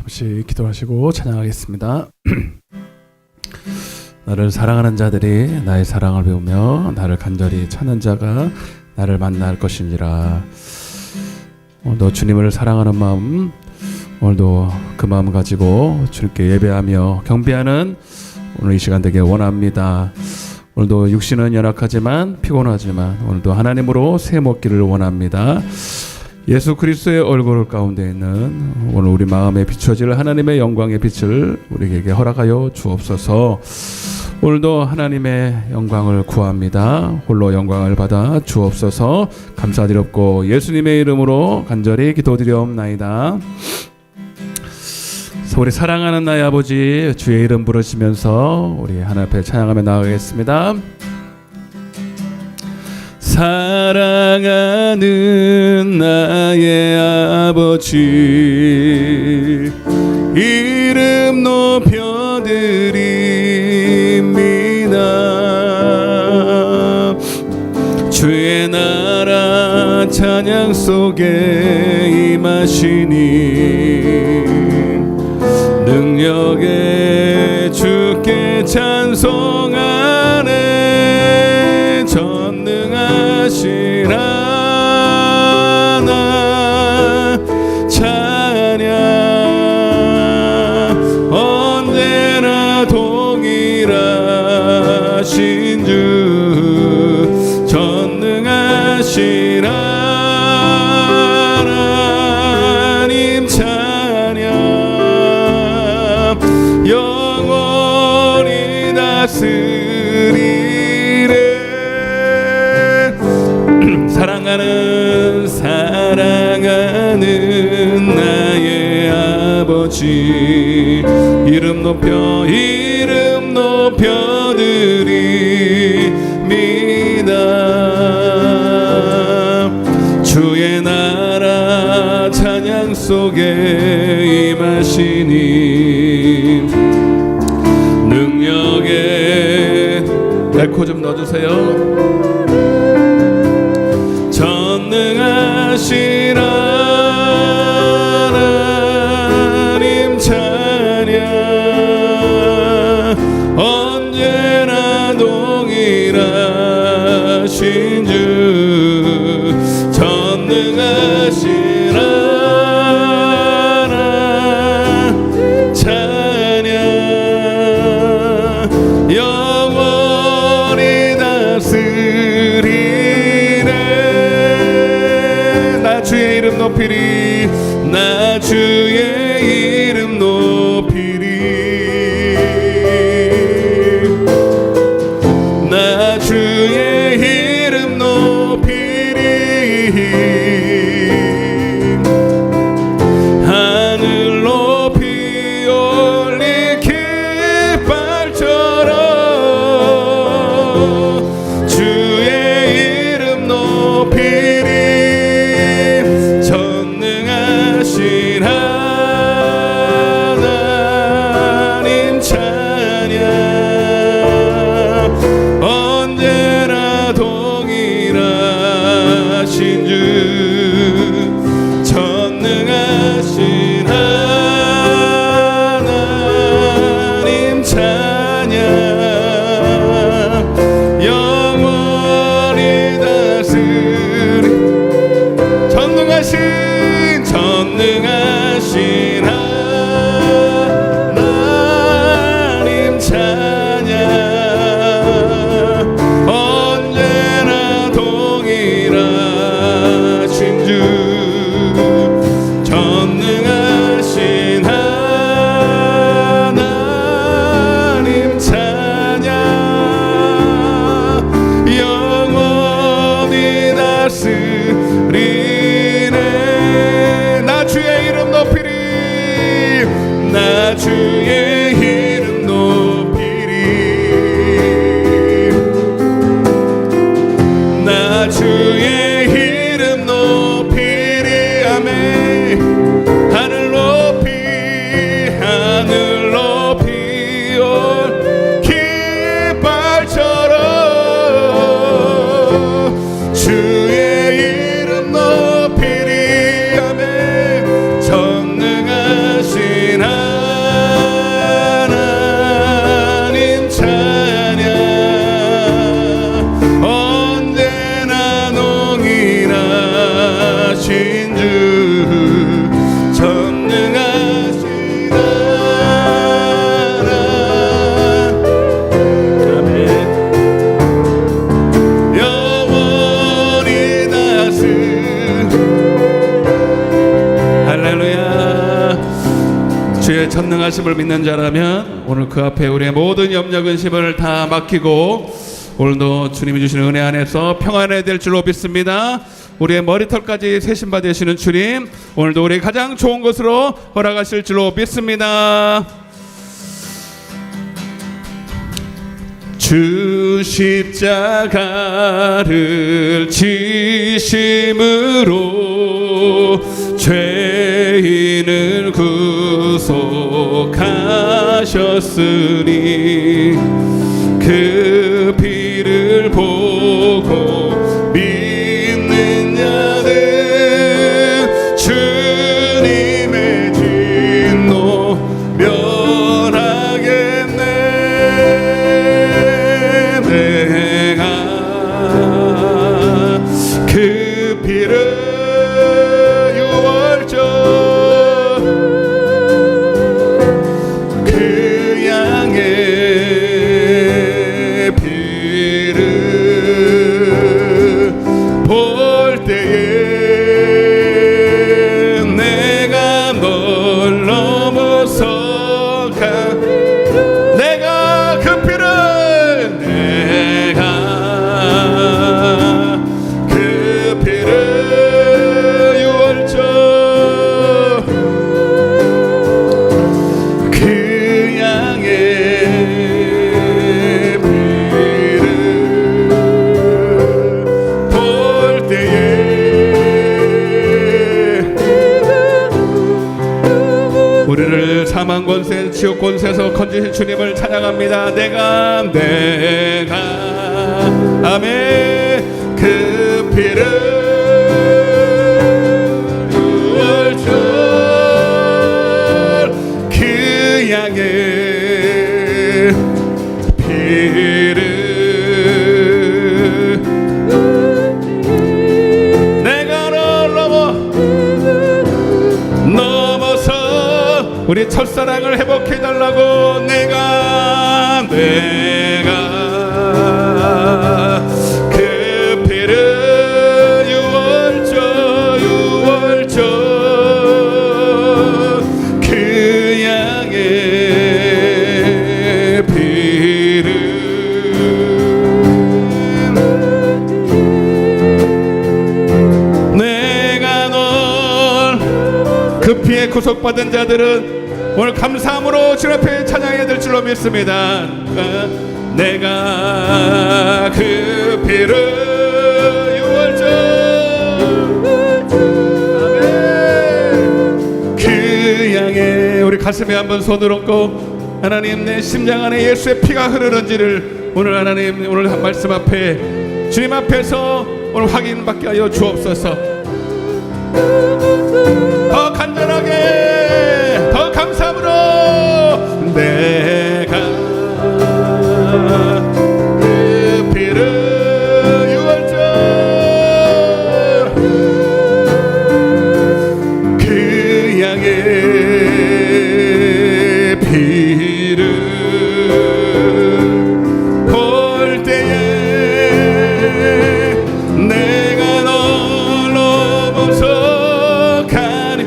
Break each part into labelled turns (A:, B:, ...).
A: 잠시 기도하시고 찬양하겠습니다. 나를 사랑하는 자들이 나의 사랑을 배우며 나를 간절히 찾는 자가 나를 만날 것이니라. 오늘도 주님을 사랑하는 마음, 오늘도 그 마음 가지고 주님께 예배하며 경배하는 오늘 이 시간 되길 원합니다. 오늘도 육신은 연약하지만 피곤하지만 오늘도 하나님으로 새 먹기를 원합니다. 예수 그리스도의 얼굴 가운데 있는 오늘 우리 마음에 비춰질 하나님의 영광의 빛을 우리에게 허락하여 주옵소서. 오늘도 하나님의 영광을 구합니다. 홀로 영광을 받아 주옵소서. 감사드렸고 예수님의 이름으로 간절히 기도드리옵나이다. 우리 사랑하는 나의 아버지, 주의 이름 부르시면서 우리 하나님 앞에 찬양하며 나아가겠습니다. 사랑하는 나의 아버지, 이름 높여드립니다. 주의 나라 찬양 속에 임하시니 능력에 주께 찬송하네. 전능하시라 나 찬양, 언제나 동일하신 주 전능하시라 하나님 찬양, 영원히 다스리네. 사랑하는 나의 아버지, 이름 높여드립니다. 주의 나라 찬양 속에 임하시니 능력에 에코 좀 넣어주세요. 전능하신 하나님 찬양, 언제나 동일하신 주 전능하신 하나님 찬양, 영원히 다스리네. 나 주의 이름 높이리, 나 주의 이름 높이리, 나 주의 이름 높이리. 하늘 높이 올린 깃발처럼 주의 이름 높이리. 전능하신 하나님 주의 전능하심을 믿는 자라면 오늘 그 앞에 우리의 모든 염려 근심을 다 맡기고 오늘도 주님이 주시는 은혜 안에서 평안해야 될 줄로 믿습니다. 우리의 머리털까지 세심바 되시는 주님, 오늘도 우리 가장 좋은 것으로 허락하실 줄로 믿습니다. 주 십자가를 지심으로 죄인을 구속하셨으니 그 피를 보고 믿는 자는 주님의 진노 면하겠네. 내가 그 피를 우리를 사망 권세, 지옥 권세에서 건지신 주님을 찬양합니다. 내가 아멘. 그 피를 유월절 그 양의 피를 내가 널 넘어서 우리 첫사랑을 회복해달라고 내가 그 피를 유월절 그 양의 피를 내가 널 그 피에 구속받은 자들은 오늘 감사함으로 주님 앞에 찬양해야 될 줄로 믿습니다. 내가 그 피를 유월절 그 양의 우리 가슴에 한번 손을 얹고 하나님 내 심장 안에 예수의 피가 흐르는지를 오늘 하나님 오늘 한 말씀 앞에 주님 앞에서 오늘 확인받게 하여 주옵소서. 더 간절하게 더 감사함으로 내가 그 피를 유월절 그 양의 피를 볼 때에 내가 널 넘어서 가니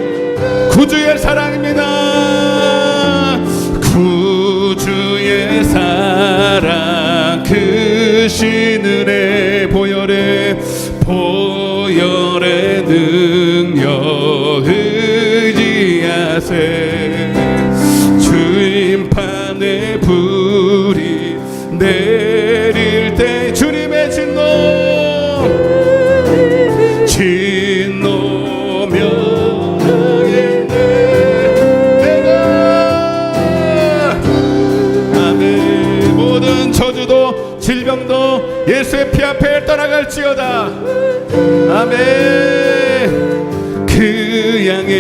A: 구주의 사랑입니다. 구주의 사랑 그 신은혜 보혈의 능력 의지하세 주임판의 불이 내릴 때 주님의 진노 면하겠네. 아멘. 모든 저주도 질병도 예수의 피 앞에 떠나갈지어다. 아멘. 그 양의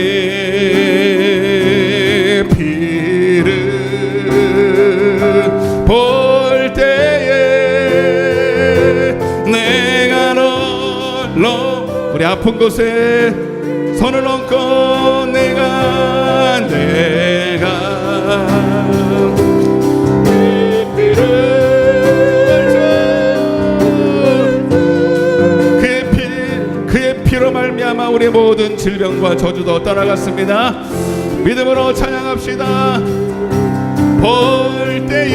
A: 피를 볼 때에 내가 널 우리 아픈 곳에 손을 얹고 내가 그의 피로 말미암아 우리의 모든 질병과 저주도 떠나갔습니다. 믿음으로 찬양합시다. 볼 때에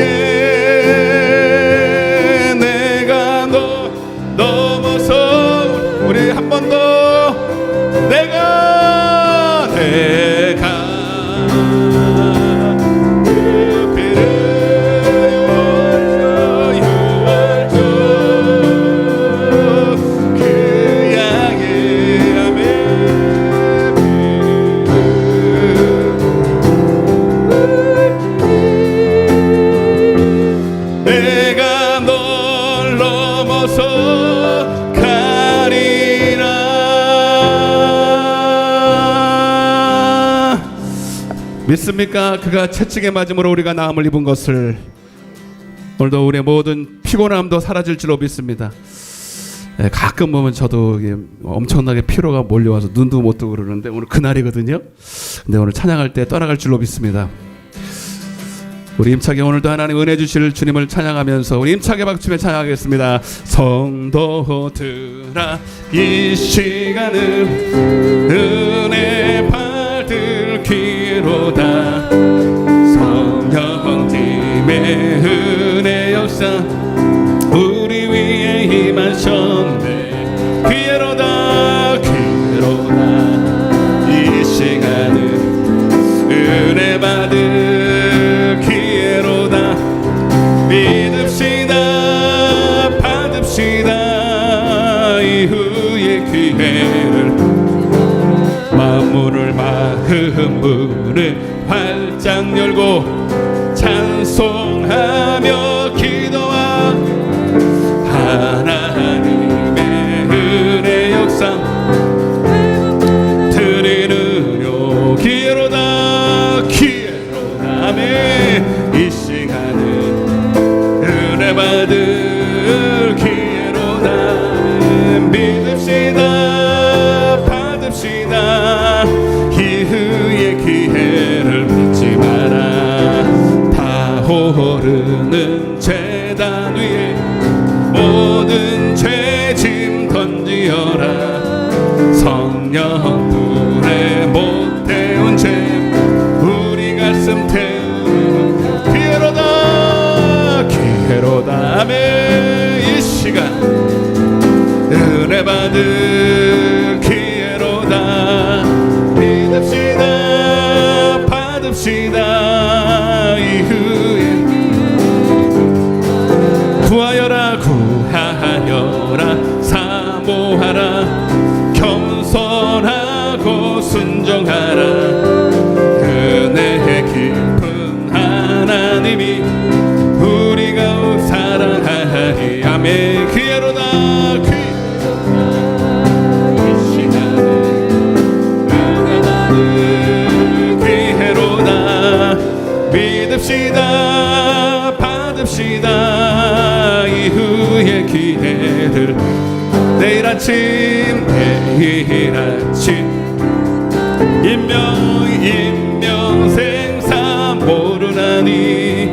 A: 내가 너 넘어서 우리 한 번 더 내가 믿습니까? 그가 채찍에 맞음으로 우리가 나음을 입은 것을. 오늘도 우리의 모든 피곤함도 사라질 줄로 믿습니다. 가끔 보면 저도 엄청나게 피로가 몰려와서 눈도 못 뜨고 그러는데 오늘 그날이거든요. 근데 오늘 찬양할 때 떠나갈 줄로 믿습니다. 우리 힘차게 오늘도 하나님 은혜 주실 주님을 찬양하면서 우리 힘차게 박수며 찬양하겠습니다. 성도들아 이 시간은 은혜 받을 기로다. 성령님의 은혜 역사 우리 위에 임하셨네. 기회로다 기회로다 이 시간은 은혜 받을 기회로다. 믿읍시다 받읍시다 이후의 기회를. 마음문을 마음문을 활짝 열고 찬송하며 기도하. 하나님의 은혜 역사 드리느뇨. 기회로다 기회로다. 아멘. 이 시간은 은혜 받을 기회로다. 믿읍시다 받읍시다 이후의 기회를 잊지 마라. 타오르는 제단 위에 모든 죄짐 던지어라. 성령불에 못 태운 죄 우리 가슴 태우는 기회로다 기회로다. 아멘. 이 시간 은혜 받을 기회로다. 믿읍시다 받읍시다 이후에. 구하여라 구하여라 사모하라 겸손하고 순종하라. 은혜 깊은 하나님이 우리가 사랑하리. 아멘. 기회로다 이 시간에 은혜 받을 기회로다. 믿읍시다 받읍시다 이후의 기회를. 내일 아침 인명생사 모르나니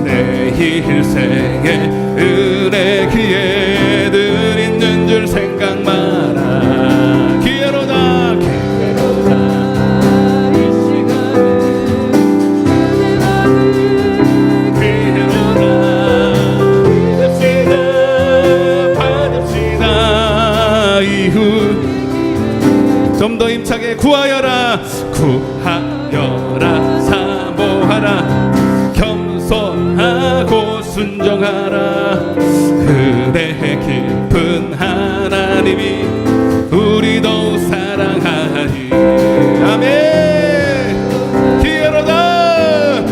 A: 내일 생에 은혜 기회들 있는 줄 생각 마라. 기회로다 기회로다 이 시간에 기회로다. 믿읍시다 받읍시다 이후. 좀 더 힘차게 구하여라 구하여라 사모하라 겸손하고 순종하라. 은혜 깊은 하나님이 우리 더욱 사랑하리. 아멘. 기회로다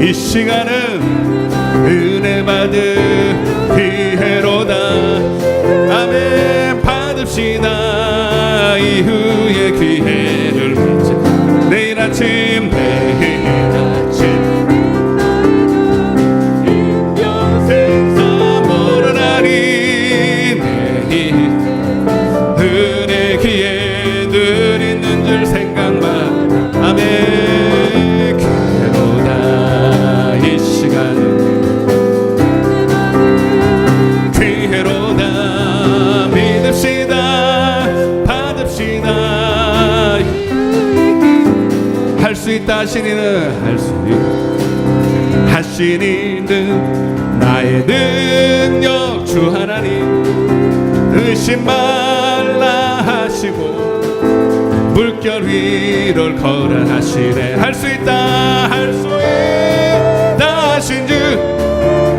A: 이 시간은 은혜 받을 기회로다. 아멘. 받읍시다 이후의 기회를. 내일 아침 인명생사 모르나니 내일 은혜 기회들 있는 줄 생각만. 아멘. 기회로다 이 시간은 기회로다. 믿읍시다 있다 하시니는 할 수 있다 하시니는 나의 능력 주 하나님 의심 말라 하시고 물결 위를 걸어 하시네 할 수 있다 할 수 있다 하신 주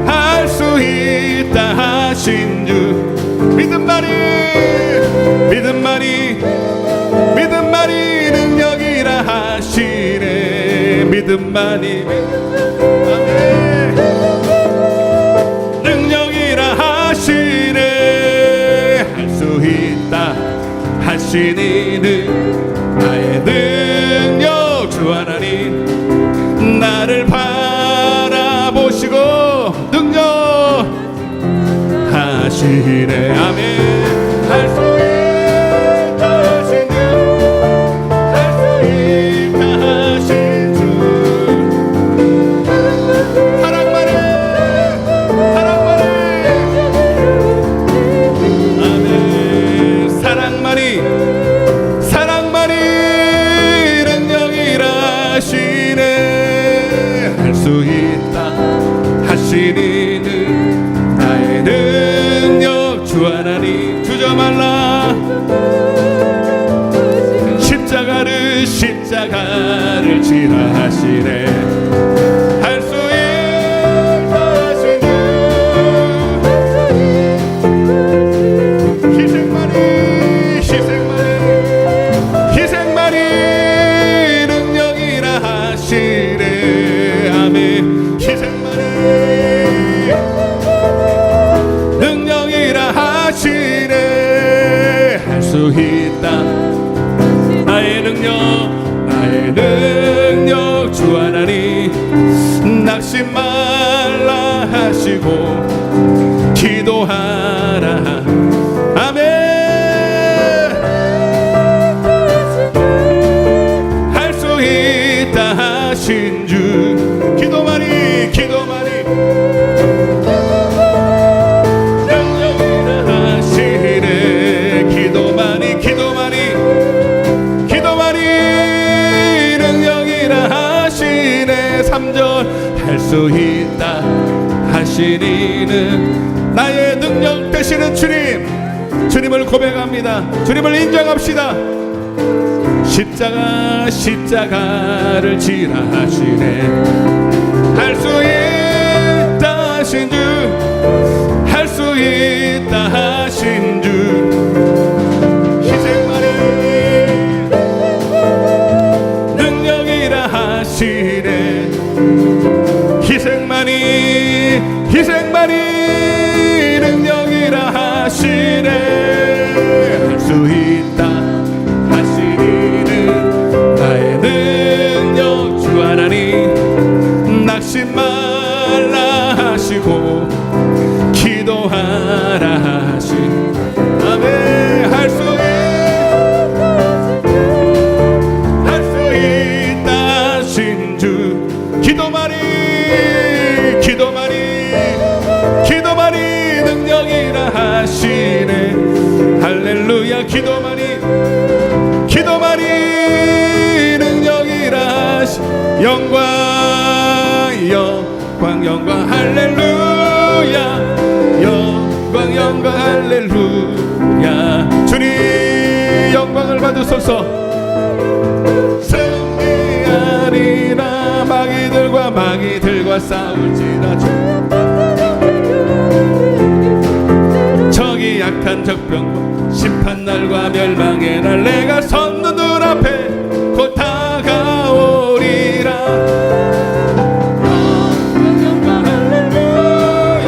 A: 할 수 있다 하신 주 믿음만이 능력이라 하시네 믿음만이 아멘 능력이라 하시네 할 수 있다 하시니는 나의 능력 주 하나님 나를 바라보시고 능력 하시네 아멘 할 수 있다 하신 주 할 수 있다 하신 주 사랑만이 아멘 사랑만이 능력이라 하시네 할 수 있다 하시니는 나의 능력 주 하나님 주저 말라 십자가를 지라 하시네 할 수 있다 하신 주 희생만이 능력이라 하시네 아멘 희생만이 능력이라 하시네 할 수 있다 나의 능력 주 하나님 낙심 말라 하시고 기도하라 아멘 할 수 있다 하신 주 기도만이 할 수 있다 하시니는 나의 능력 되시는 주님을 고백합니다 주님을 인정합시다 십자가를 지라 하시네 할 수 있다 하신 주 할 수 있다 하신 주 희생만이 능력이라 하시네 희생만이 능력이라 하시네 할 수 있다 하시니는 나의 능력 주 하나님 낙심 말라 하시고 기도하라 하시 아멘 할 수 있다 하신 주 기도만이 능력이라 하시네 할렐루야 기도만이 능력이라 하시 영광 할렐루야 영광 할렐루야 주님 영광을 받으소서 승리하리라 마귀들과 싸울지라도 적이 약한 적병과 심판날과 멸망의 날 내가 섰는 눈앞에 곧 다가오리라 영광 할렐루야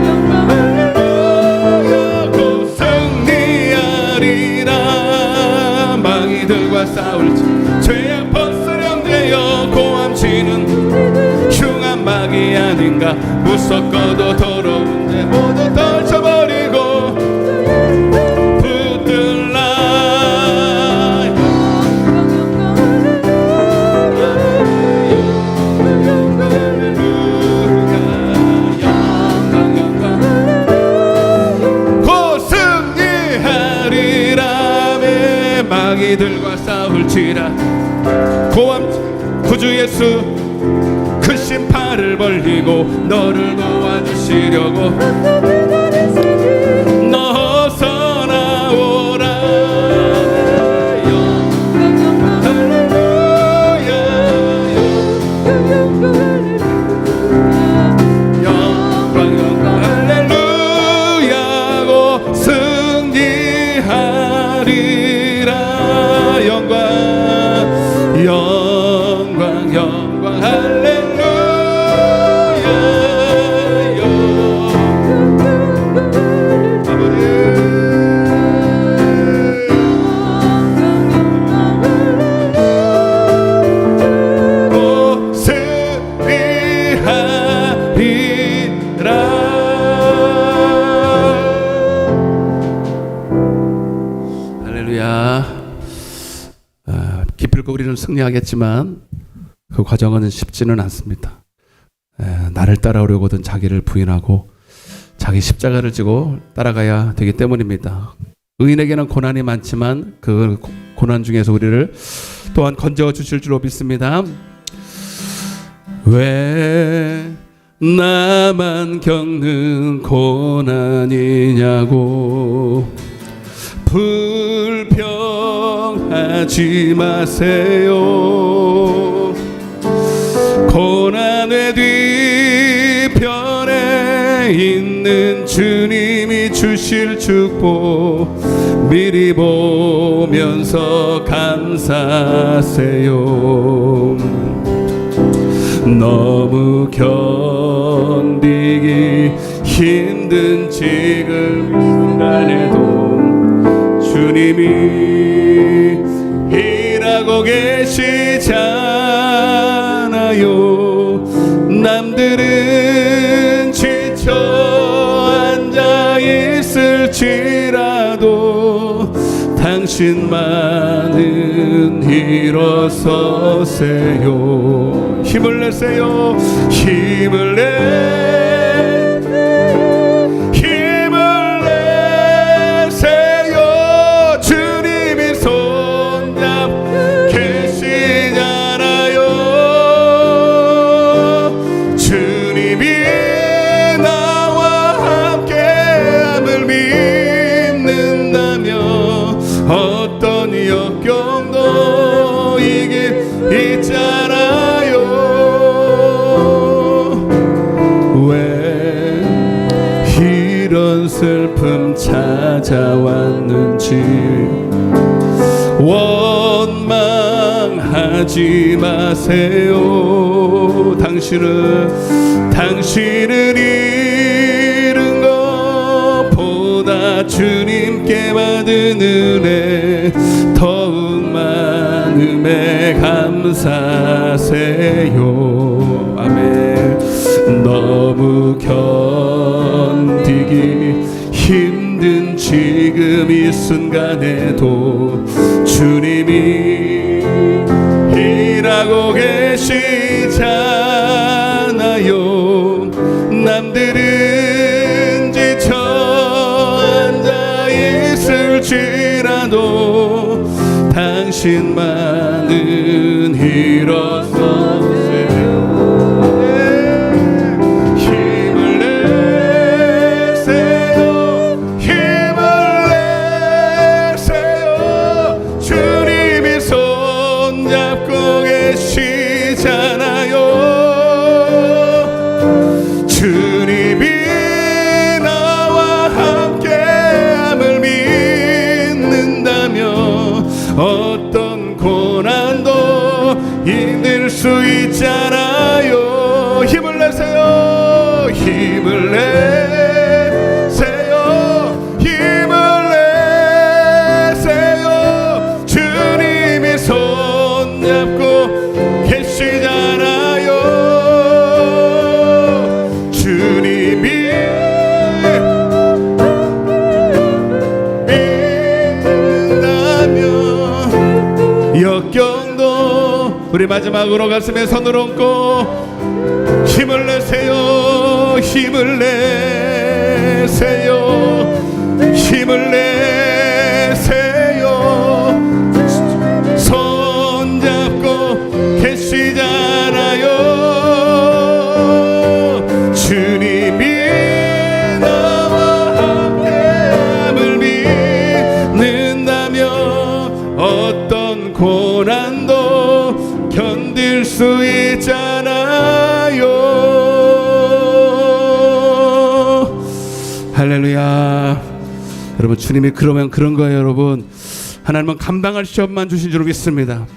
A: 영광 할렐루야 곧 승리하리라 마귀들과 싸울지 죄악 벗으령되어 고함치는 흉한 마귀 아닌가 무섭고도 더러운데 모두 떨쳐버리고 붙들라 곧 승리하리라 마귀들과 싸울지라. 고함 구주 예수 크신 팔을 벌리고 너를 도와주시려고 너서 나오라. 기필코 우리는 승리하겠지만 그 과정은 쉽지는 않습니다. 나를 따라오려거든 자기를 부인하고 자기 십자가를 지고 따라가야 되기 때문입니다. 의인에게는 고난이 많지만 그 고난 중에서 우리를 또한 건져 주실 줄로 믿습니다. 왜 나만 겪는 고난이냐고 불평하지 마세요. 고난의 뒤편에 있는 주님이 주실 축복 미리 보면서 감사하세요. 너무 견디기 힘든 지금 순간에도 주님이 일하고 계시잖아요. 남들은 지쳐 앉아 있을지라도 당신만은 일어서세요. 힘을 내세요. 힘을 내세요. 주님이 손잡 계시잖아요. 주님이 나와 함께함을 믿는다며 어떤 역경도 이길 있잖아요. 왜 이런 슬픔 찾아왔는지 원망하지 마세요. 당신은 잃은 것보다 주님께 받은 은혜 더욱 많음에 감사하세요. 아멘. 너무 견디기 힘든 지금 이 순간에도 주님이 일하고 계시잖아요. 남들은 지쳐 앉아 있을지라도 당신만은 일어서세요. 힘을 내세요. 힘을 내세요. 주님이 손잡고 계시잖아요. 주님이 나와 함께함을 믿는다며 어떤 고난도 이길 수 있잖아요. 힘을 내세요. 힘을 내세요. 힘을 내세요. 주님이 손잡고 계시잖아요. 주님이 믿는다며 역경도 우리 마지막으로 가슴에 손을 얹고 힘을 내세요. 힘을 내세요. 힘을 내세요. 고난도 견딜 수 있잖아요. 할렐루야. 여러분, 주님이 그러면 그런 거예요. 여러분, 하나님은 감당할 시험만 주신 줄 믿습니다.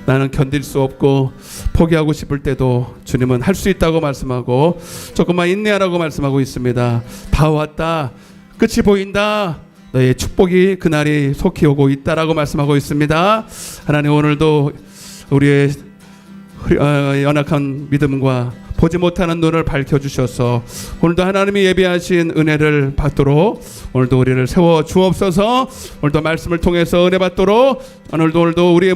A: 나는 견딜 수 없고 포기하고 싶을 때도 주님은 할 수 있다고 말씀하고 조금만 인내하라고 말씀하고 있습니다. 다 왔다, 끝이 보인다, 너의 축복이 그날이 속히 오고 있다라고 말씀하고 있습니다. 하나님, 오늘도 우리의 연약한 믿음과 보지 못하는 눈을 밝혀주셔서 오늘도 하나님이 예비하신 은혜를 받도록 오늘도 우리를 세워 주옵소서. 오늘도 말씀을 통해서 은혜 받도록 오늘도 우리의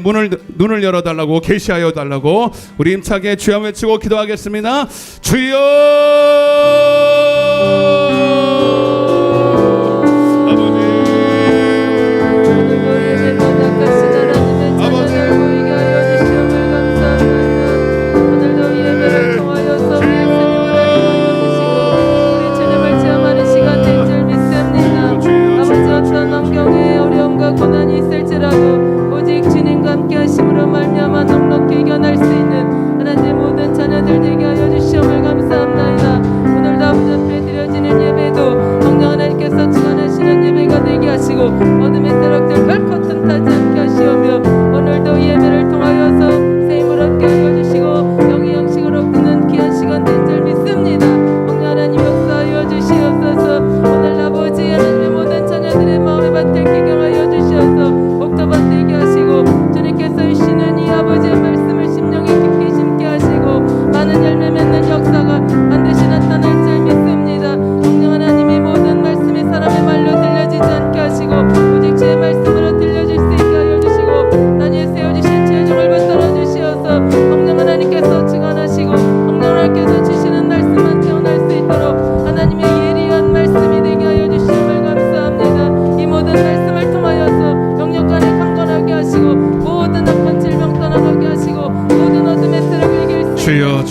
A: 눈을 열어달라고, 계시하여 달라고 우리 힘차게 주여 외치고 기도하겠습니다. 주여.
B: 고난이 있을지라도 오직 주님과 함께 하심으로 말미암아 넉넉히 이겨낼 수 있는 하나님의 모든 자녀들 되게 하여 주시옵을 감사합나이다. 오늘도 아버지 앞에 드려지는 예배도 성령 하나님께서 주관하시는 예배가 되게 하시고 어둠의 세력들 결코 틈타지 않게 하시오며 오늘도 예배를 통하여서 세임을 얻게 하여 주시고 영의 양식으로 끊는 귀한 시간 된 줄 믿습니다. 성령 하나님 역사하여 주시옵소서. 오늘 아버지 하나님의 모든 자녀들의 마음의 밭을 기경하여 주시옵소서. 옥토밭 되게 하시고 주님께서 이시는 이 아버지의 말씀을 심령에 깊이 심게 하시고 많은 열매 맺는 역사가 반드시 나타날 줄 믿습니다. 성령 하나님이 모든 말씀이 사람의 말로 들려지지 않게 하시고 오직 주의 말씀으로 들려질 수 있게 하여 주시고 단위에 세워주신 주의 종을 붙들어 주시어서 성령 하나님께서 증언하시고 성령 하나님께서 주시는 말씀만 태어날 수 있도록 하나님의 예리한 말씀이 되게 하여 주시옵을 감사합니다. 이 모든 말씀을 통하여서 영역간에 강건하게 하시고 모든 악한 질병 떠나가게 하시고 모든 어둠의 세력을 이길 수
A: 주여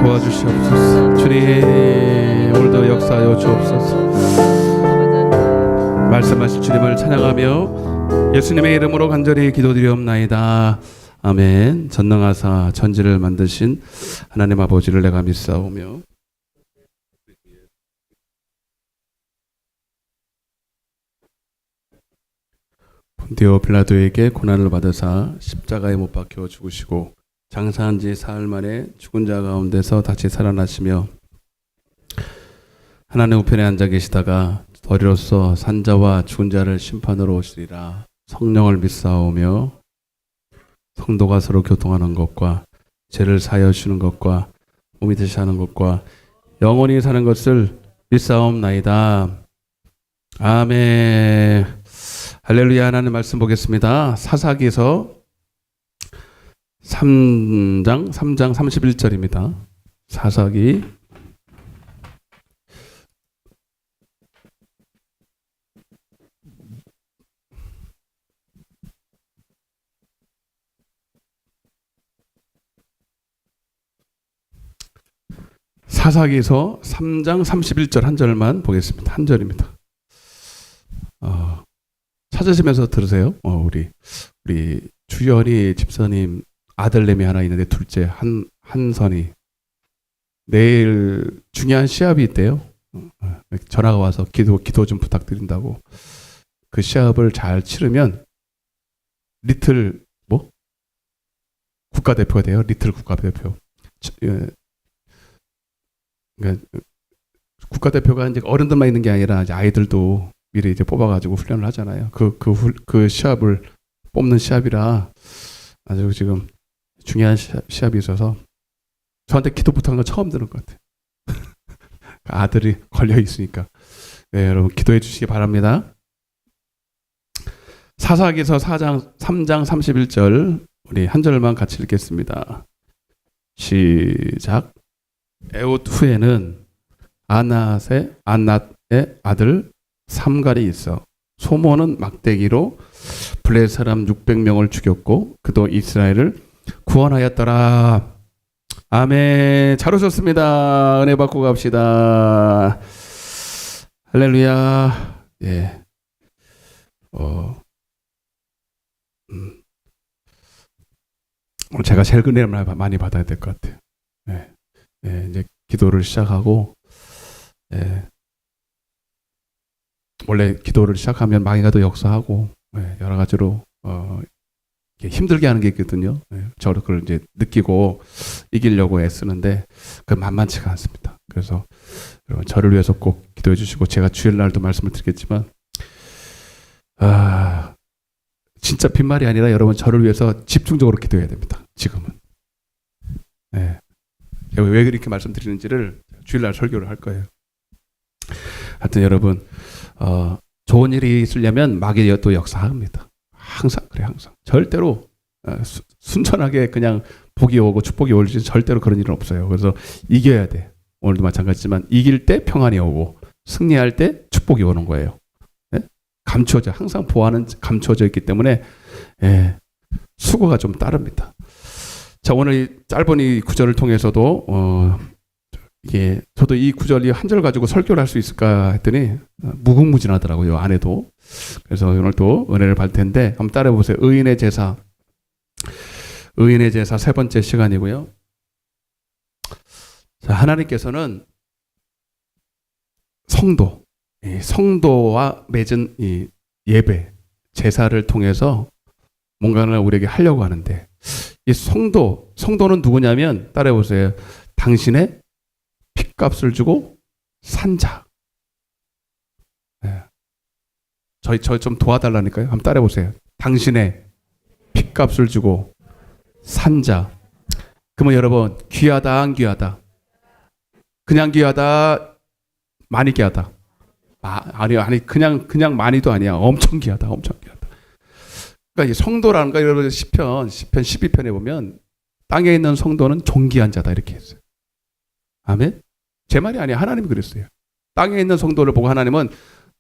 A: 도와주시옵소서. 주님, 오늘도 역사하여 주옵소서. 말씀하신 주님을 찬양하며 예수님의 이름으로 간절히 기도드리옵나이다. 아멘. 전능하사 천지를 만드신 하나님 아버지를 내가 믿사오며 본디오 빌라도에게 고난을 받으사 십자가에 못 박혀 죽으시고 장사한 지 사흘 만에 죽은 자 가운데서 다시 살아나시며 하나님 우편에 앉아 계시다가 덜이로서 산자와 죽은 자를 심판으로 오시리라. 성령을 믿사오며 성도가 서로 교통하는 것과 죄를 사하여 주는 것과 몸이 되시 하는 것과 영원히 사는 것을 믿사옵나이다. 아멘. 할렐루야. 하나님 말씀 보겠습니다. 사사기서 3장 31절입니다. 사사기 사사기서 3장 31절 한 절만 보겠습니다. 한 절입니다. 찾으시면서 들으세요. 우리 주연이 집사님 아들내미 하나 있는데 둘째 한선이 내일 중요한 시합이 있대요. 전화가 와서 기도 좀 부탁드린다고. 그 시합을 잘 치르면 리틀 국가대표가 돼요. 리틀 국가대표. 그러니까 국가대표가 이제 어른들만 있는 게 아니라 이제 아이들도 미리 이제 뽑아가지고 훈련을 하잖아요. 그 시합을 뽑는 시합이라 아주 지금 중요한 시합이 있어서 저한테 기도 부탁한 거 처음 들은 것 같아요. 아들이 걸려 있으니까. 네, 여러분 기도해 주시기 바랍니다. 사사기서 3장 31절 우리 한 절만 같이 읽겠습니다. 시작. 에웃 후에는 안낫의 아들 삼갈이 있어 소모는 막대기로 블레 사람 600명을 죽였고 그도 이스라엘을 구원하였더라. 아멘. 잘 오셨습니다. 은혜 받고 갑시다. 할렐루야. 예. 제가 제일 은혜를 많이 받아야 될 것 같아요. 예. 예, 이제 기도를 시작하고, 예. 원래 기도를 시작하면 마귀가 더 역사하고, 예, 여러 가지로 이렇게 힘들게 하는 게 있거든요. 예, 저도 그걸 이제 느끼고 이기려고 애쓰는데 그 만만치가 않습니다. 그래서 여러분 저를 위해서 꼭 기도해 주시고, 제가 주일날도 말씀을 드리겠지만, 진짜 빈말이 아니라 여러분 저를 위해서 집중적으로 기도해야 됩니다. 지금은. 예. 제가 왜 그렇게 말씀드리는지를 주일날 설교를 할 거예요. 하여튼 여러분, 좋은 일이 있으려면 마귀가 또 역사합니다. 항상 그래, 항상. 절대로 순전하게 그냥 복이 오고 축복이 올지 절대로 그런 일은 없어요. 그래서 이겨야 돼. 오늘도 마찬가지지만 이길 때 평안이 오고 승리할 때 축복이 오는 거예요. 네? 감추어져, 항상 보안은 감추어져 있기 때문에, 예, 수고가 좀 따릅니다. 자, 오늘 이 짧은 이 구절을 통해서도 이게 저도 이 구절이 한 절 가지고 설교를 할 수 있을까 했더니 무궁무진하더라고요, 안에도. 그래서 오늘 또 은혜를 받을 텐데 한번 따라해 보세요. 의인의 제사. 의인의 제사 세 번째 시간이고요. 자, 하나님께서는 성도, 이 성도와 맺은 이 예배, 제사를 통해서 뭔가를 우리에게 하려고 하는데, 이 성도는 누구냐면, 따라해 보세요. 당신의 핏값을 주고 산 자. 네. 저희 좀 도와달라니까요. 한번 따라해 보세요. 당신의 핏값을 주고 산 자. 그러면 여러분, 귀하다 안 귀하다? 그냥 귀하다, 많이 귀하다? 아니 그냥 많이도 아니야. 엄청 귀하다, 엄청 귀하다. 그러니까 이 성도라는 거, 여러분 시편 12편에 보면 땅에 있는 성도는 존귀한 자다 이렇게 했어요. 아멘. 제 말이 아니에요. 하나님이 그랬어요. 땅에 있는 성도를 보고 하나님은,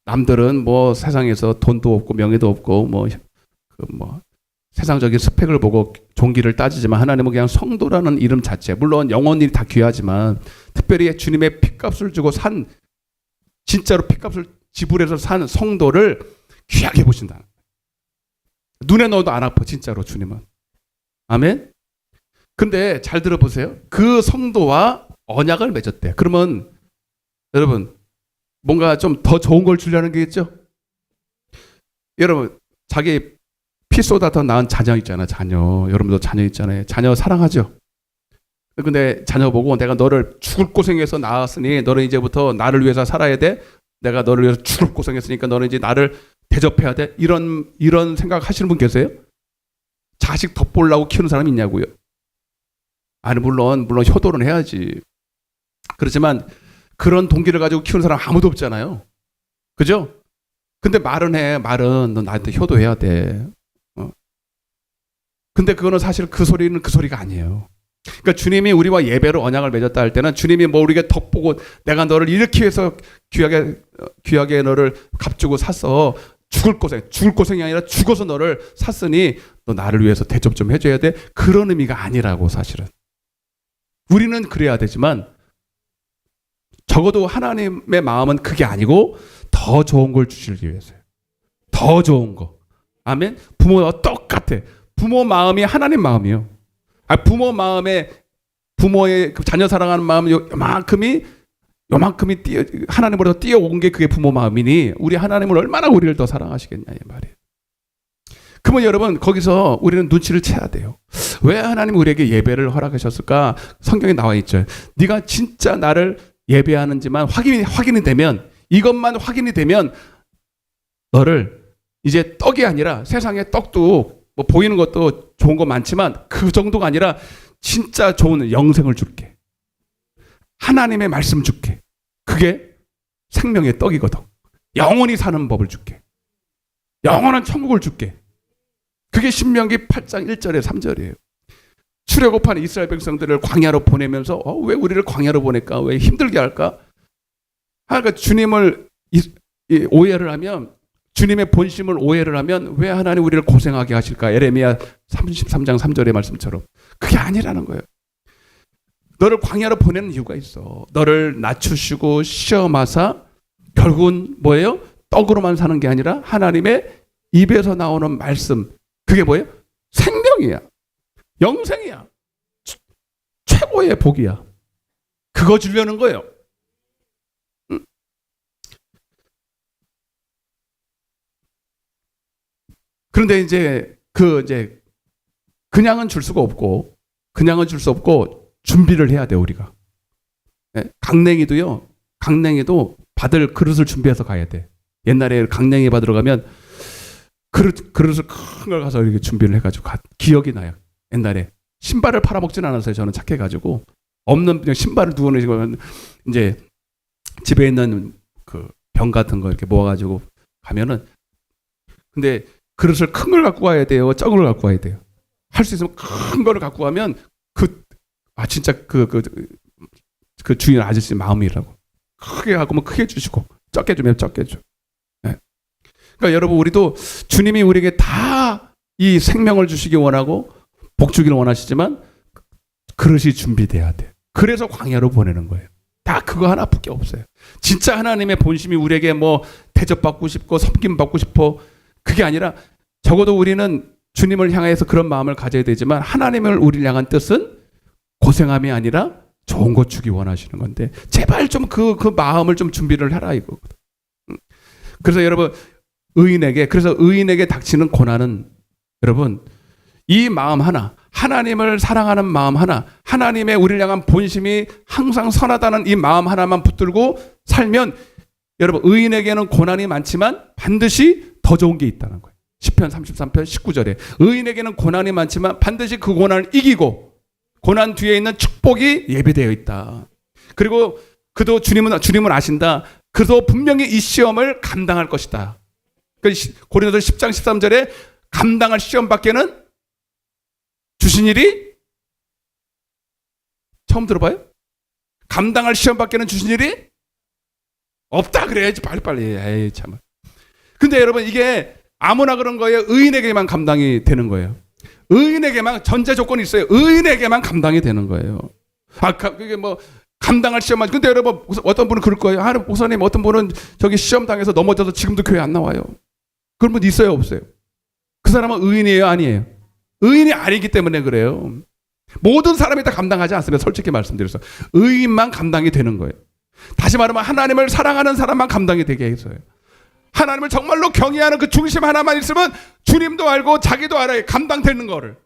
A: 남들은 뭐 세상에서 돈도 없고 명예도 없고 뭐 세상적인 스펙을 보고 존귀를 따지지만, 하나님은 그냥 성도라는 이름 자체, 물론 영혼이 다 귀하지만 특별히 주님의 핏값을 주고 산, 진짜로 핏값을 지불해서 산 성도를 귀하게 보신다. 눈에 넣어도 안 아파, 진짜로 주님은. 아멘. 근데 잘 들어보세요. 그 성도와 언약을 맺었대. 그러면 여러분, 뭔가 좀 더 좋은 걸 주려는 게 있죠? 여러분, 자기 피보다 더 나은 자녀 있잖아, 자녀. 여러분도 자녀 있잖아요. 자녀 사랑하죠? 근데 자녀 보고, 내가 너를 죽을 고생해서 낳았으니 너는 이제부터 나를 위해서 살아야 돼. 내가 너를 위해서 죽을 고생했으니까 너는 이제 나를 대접해야 돼. 이런 생각 하시는 분 계세요? 자식 덧보려고 키우는 사람 있냐고요? 아니, 물론 효도는 해야지. 그렇지만 그런 동기를 가지고 키우는 사람 아무도 없잖아요. 그죠? 근데 말은 너 나한테 효도해야 돼. 근데 그거는 사실 그 소리는 그 소리가 아니에요. 그러니까 주님이 우리와 예배로 언약을 맺었다 할 때는, 주님이 뭐 우리에게 덕보고 내가 너를 이렇게 해서 귀하게 너를 값주고 샀어. 죽을 고생이 아니라 죽어서 너를 샀으니 너 나를 위해서 대접 좀 해줘야 돼. 그런 의미가 아니라고, 사실은. 우리는 그래야 되지만 적어도 하나님의 마음은 그게 아니고 더 좋은 걸 주시기 위해서요. 더 좋은 거. 아멘. 부모와 똑같아. 부모 마음이 하나님 마음이요. 부모의 자녀 사랑하는 마음 요만큼이 하나님으로부터 뛰어온 게 그게 부모 마음이니, 우리 하나님을 얼마나 우리를 더 사랑하시겠냐 이 말이에요. 그러면 여러분, 거기서 우리는 눈치를 채야 돼요. 왜 하나님 우리에게 예배를 허락하셨을까? 성경에 나와 있죠. 네가 진짜 나를 예배하는지만 확인이 되면, 이것만 확인이 되면 너를 이제 떡이 아니라, 세상에 떡도 뭐 보이는 것도 좋은 거 많지만 그 정도가 아니라 진짜 좋은 영생을 줄게. 하나님의 말씀 줄게. 그게 생명의 떡이거든. 영원히 사는 법을 줄게. 영원한 천국을 줄게. 그게 신명기 8장 1절에 3절이에요. 출애굽한 이스라엘 백성들을 광야로 보내면서 왜 우리를 광야로 보낼까? 왜 힘들게 할까? 그러니까 주님을 오해를 하면, 주님의 본심을 오해를 하면 왜 하나님 우리를 고생하게 하실까? 예레미야 33장 3절의 말씀처럼. 그게 아니라는 거예요. 너를 광야로 보내는 이유가 있어. 너를 낮추시고 시험하사 결국은 뭐예요? 떡으로만 사는 게 아니라 하나님의 입에서 나오는 말씀. 그게 뭐예요? 생명이야. 영생이야. 최고의 복이야. 그거 주려는 거예요. 그런데 이제 그냥은 줄 수가 없고, 준비를 해야 돼 우리가. 강냉이도 받을 그릇을 준비해서 가야 돼. 옛날에 강냉이 받으러 가면 그릇을 큰 걸 가서 이렇게 준비를 해가지고 기억이 나요. 옛날에 신발을 팔아먹진 않았어요. 저는 착해가지고 없는 그냥 신발을 두고 이제 집에 있는 그 병 같은 거 이렇게 모아가지고 가면은, 근데 그릇을 큰 걸 갖고 와야 돼요, 적은 걸 갖고 와야 돼요. 할 수 있으면 큰 거를 갖고 가면 진짜 그 주인 아저씨 마음이라고. 크게 갖고 크게 주시고 적게 주면 적게 줘. 네. 그러니까 여러분, 우리도 주님이 우리에게 다 이 생명을 주시기 원하고 복 주기를 원하시지만 그릇이 준비돼야 돼. 그래서 광야로 보내는 거예요. 다 그거 하나밖에 없어요. 진짜 하나님의 본심이 우리에게 뭐 대접받고 싶고 섬김 받고 싶어, 그게 아니라 적어도 우리는 주님을 향해서 그런 마음을 가져야 되지만 하나님을 우리를 향한 뜻은 고생함이 아니라 좋은 것 주기 원하시는 건데, 제발 좀 그 마음을 좀 준비를 해라 이거거든. 그래서 여러분, 의인에게 닥치는 고난은, 여러분, 이 마음 하나, 하나님을 사랑하는 마음 하나, 하나님의 우리를 향한 본심이 항상 선하다는 이 마음 하나만 붙들고 살면, 여러분, 의인에게는 고난이 많지만 반드시 더 좋은 게 있다는 거예요. 시편 33편 19절에 의인에게는 고난이 많지만 반드시 그 고난을 이기고 고난 뒤에 있는 축복이 예비되어 있다. 그리고 그도 주님은 아신다. 그도 분명히 이 시험을 감당할 것이다. 고린도서 10장 13절에 감당할 시험밖에는 주신 일이 처음 들어봐요? 감당할 시험밖에는 주신 일이 없다 그래야지 빨리빨리. 에이 참. 근데 여러분, 이게 아무나 그런 거예요? 의인에게만 감당이 되는 거예요. 의인에게만, 전제 조건이 있어요. 의인에게만 감당이 되는 거예요. 그게 뭐 감당할 시험만. 근데 여러분, 어떤 분은 그럴 거예요. 목사님, 어떤 분은 저기 시험 당해서 넘어져서 지금도 교회 안 나와요. 그런 분 있어요, 없어요? 그 사람은 의인이에요, 아니에요? 의인이 아니기 때문에 그래요. 모든 사람이 다 감당하지 않습니다. 솔직히 말씀드려서 의인만 감당이 되는 거예요. 다시 말하면 하나님을 사랑하는 사람만 감당이 되게 해서요. 하나님을 정말로 경외하는 그 중심 하나만 있으면 주님도 알고 자기도 알아요. 감당되는 거를.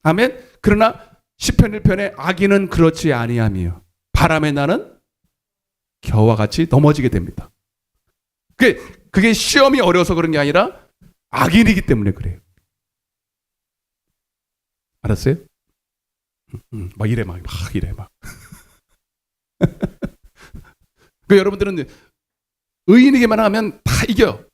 A: 아멘. 그러나 시편 1편에 악인은 그렇지 아니하며 바람에 나는 겨와 같이 넘어지게 됩니다. 그게 시험이 어려워서 그런 게 아니라 악인이기 때문에 그래요. 알았어요? 막 이래. 여러분들은 의인에게만 하면 다 이겨.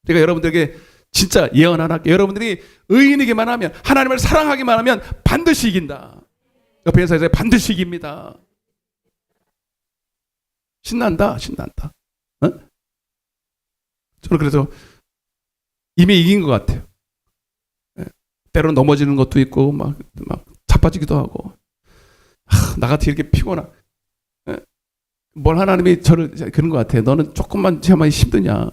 A: 제가 여러분들에게 진짜 예언 하나 할게요. 여러분들이 의인에게만 하면, 하나님을 사랑하기만 하면 반드시 이긴다. 옆에 인사해서 반드시 이깁니다. 신난다. 어? 저는 그래서 이미 이긴 것 같아요. 때로는 넘어지는 것도 있고 막 자빠지기도 하고, 나같이 이렇게 피곤한, 뭘 하나님이 저를 그런 것 같아요. 너는 조금만 제만 힘드냐?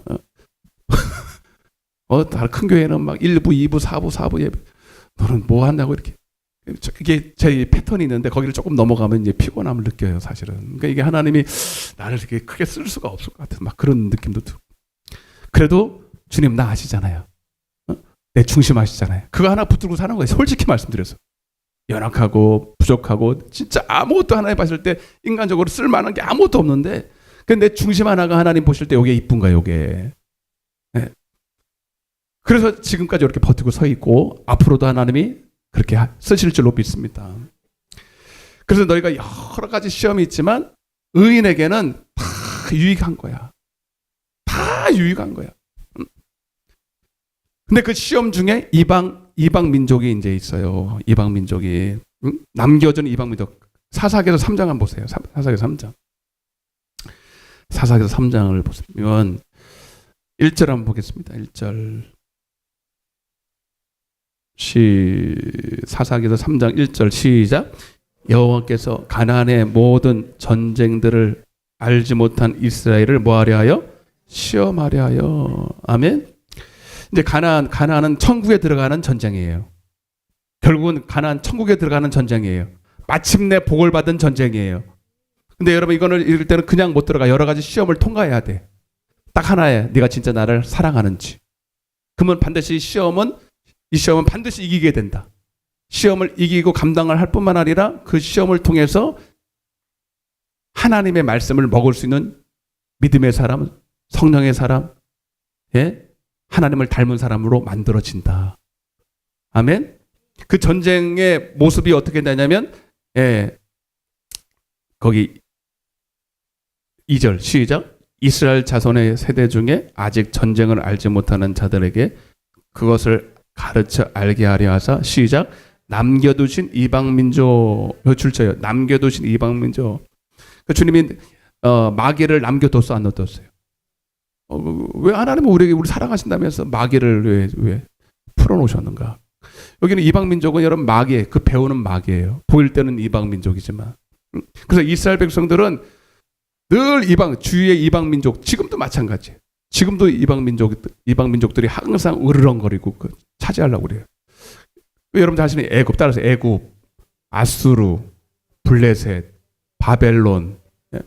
A: 다른 큰 교회는 막 1부, 2부, 4부 예배. 너는 뭐 한다고 이렇게. 이게 제 패턴이 있는데 거기를 조금 넘어가면 이제 피곤함을 느껴요, 사실은. 그러니까 이게 하나님이 나를 이렇게 크게 쓸 수가 없을 것 같은 막 그런 느낌도 들고. 그래도 주님 나 아시잖아요. 내 중심 아시잖아요. 그거 하나 붙들고 사는 거예요. 솔직히 말씀드려서. 연약하고 부족하고 진짜 아무것도 하나님 봤을 때 인간적으로 쓸만한 게 아무것도 없는데, 근데 내 중심 하나가 하나님 보실 때 이게 이쁜가, 이게. 네. 그래서 지금까지 이렇게 버티고 서 있고 앞으로도 하나님이 그렇게 쓰실 줄로 믿습니다. 그래서 너희가 여러 가지 시험이 있지만 의인에게는 다 유익한 거야. 다 유익한 거야. 근데 그 시험 중에 이방 민족이 이제 있어요. 이방 민족이 남겨진 이방 민족. 사사기에서 3장 한번 보세요. 사사기에서 3장. 사사기에서 3장을 보시면 1절 한번 보겠습니다. 1절. 사사기에서 3장 1절 시작. 여호와께서 가나안의 모든 전쟁들을 알지 못한 이스라엘을 뭐하려 하여? 시험하려 하여. 아멘. 이제 가나안은 천국에 들어가는 전쟁이에요. 결국은 가나안 천국에 들어가는 전쟁이에요. 마침내 복을 받은 전쟁이에요. 근데 여러분 이거는 이럴 때는 그냥 못 들어가. 여러 가지 시험을 통과해야 돼. 딱 하나에 네가 진짜 나를 사랑하는지. 그러면 반드시 이 시험은 반드시 이기게 된다. 시험을 이기고 감당을 할 뿐만 아니라 그 시험을 통해서 하나님의 말씀을 먹을 수 있는 믿음의 사람, 성령의 사람, 예? 하나님을 닮은 사람으로 만들어진다. 아멘. 그 전쟁의 모습이 어떻게 되냐면, 예, 거기 2절 시작. 이스라엘 자손의 세대 중에 아직 전쟁을 알지 못하는 자들에게 그것을 가르쳐 알게 하려 하사 시작. 남겨두신 이방 민족 줄쳐요. 남겨두신 이방 민족. 그 주님이 마귀를 남겨뒀어 안 놔뒀어요? 왜 하나님은 우리 사랑하신다면서 마귀를 왜 풀어놓으셨는가? 여기는 이방 민족은 여러분 마귀, 그 배우는 마귀예요. 보일 때는 이방 민족이지만. 그래서 이스라엘 백성들은 늘 주위의 이방 민족, 지금도 마찬가지예요. 지금도 이방 민족들이 항상 으르렁거리고 차지하려고 그래요. 여러분들 아시는 애굽, 따라서 애굽, 아수르, 블레셋, 바벨론,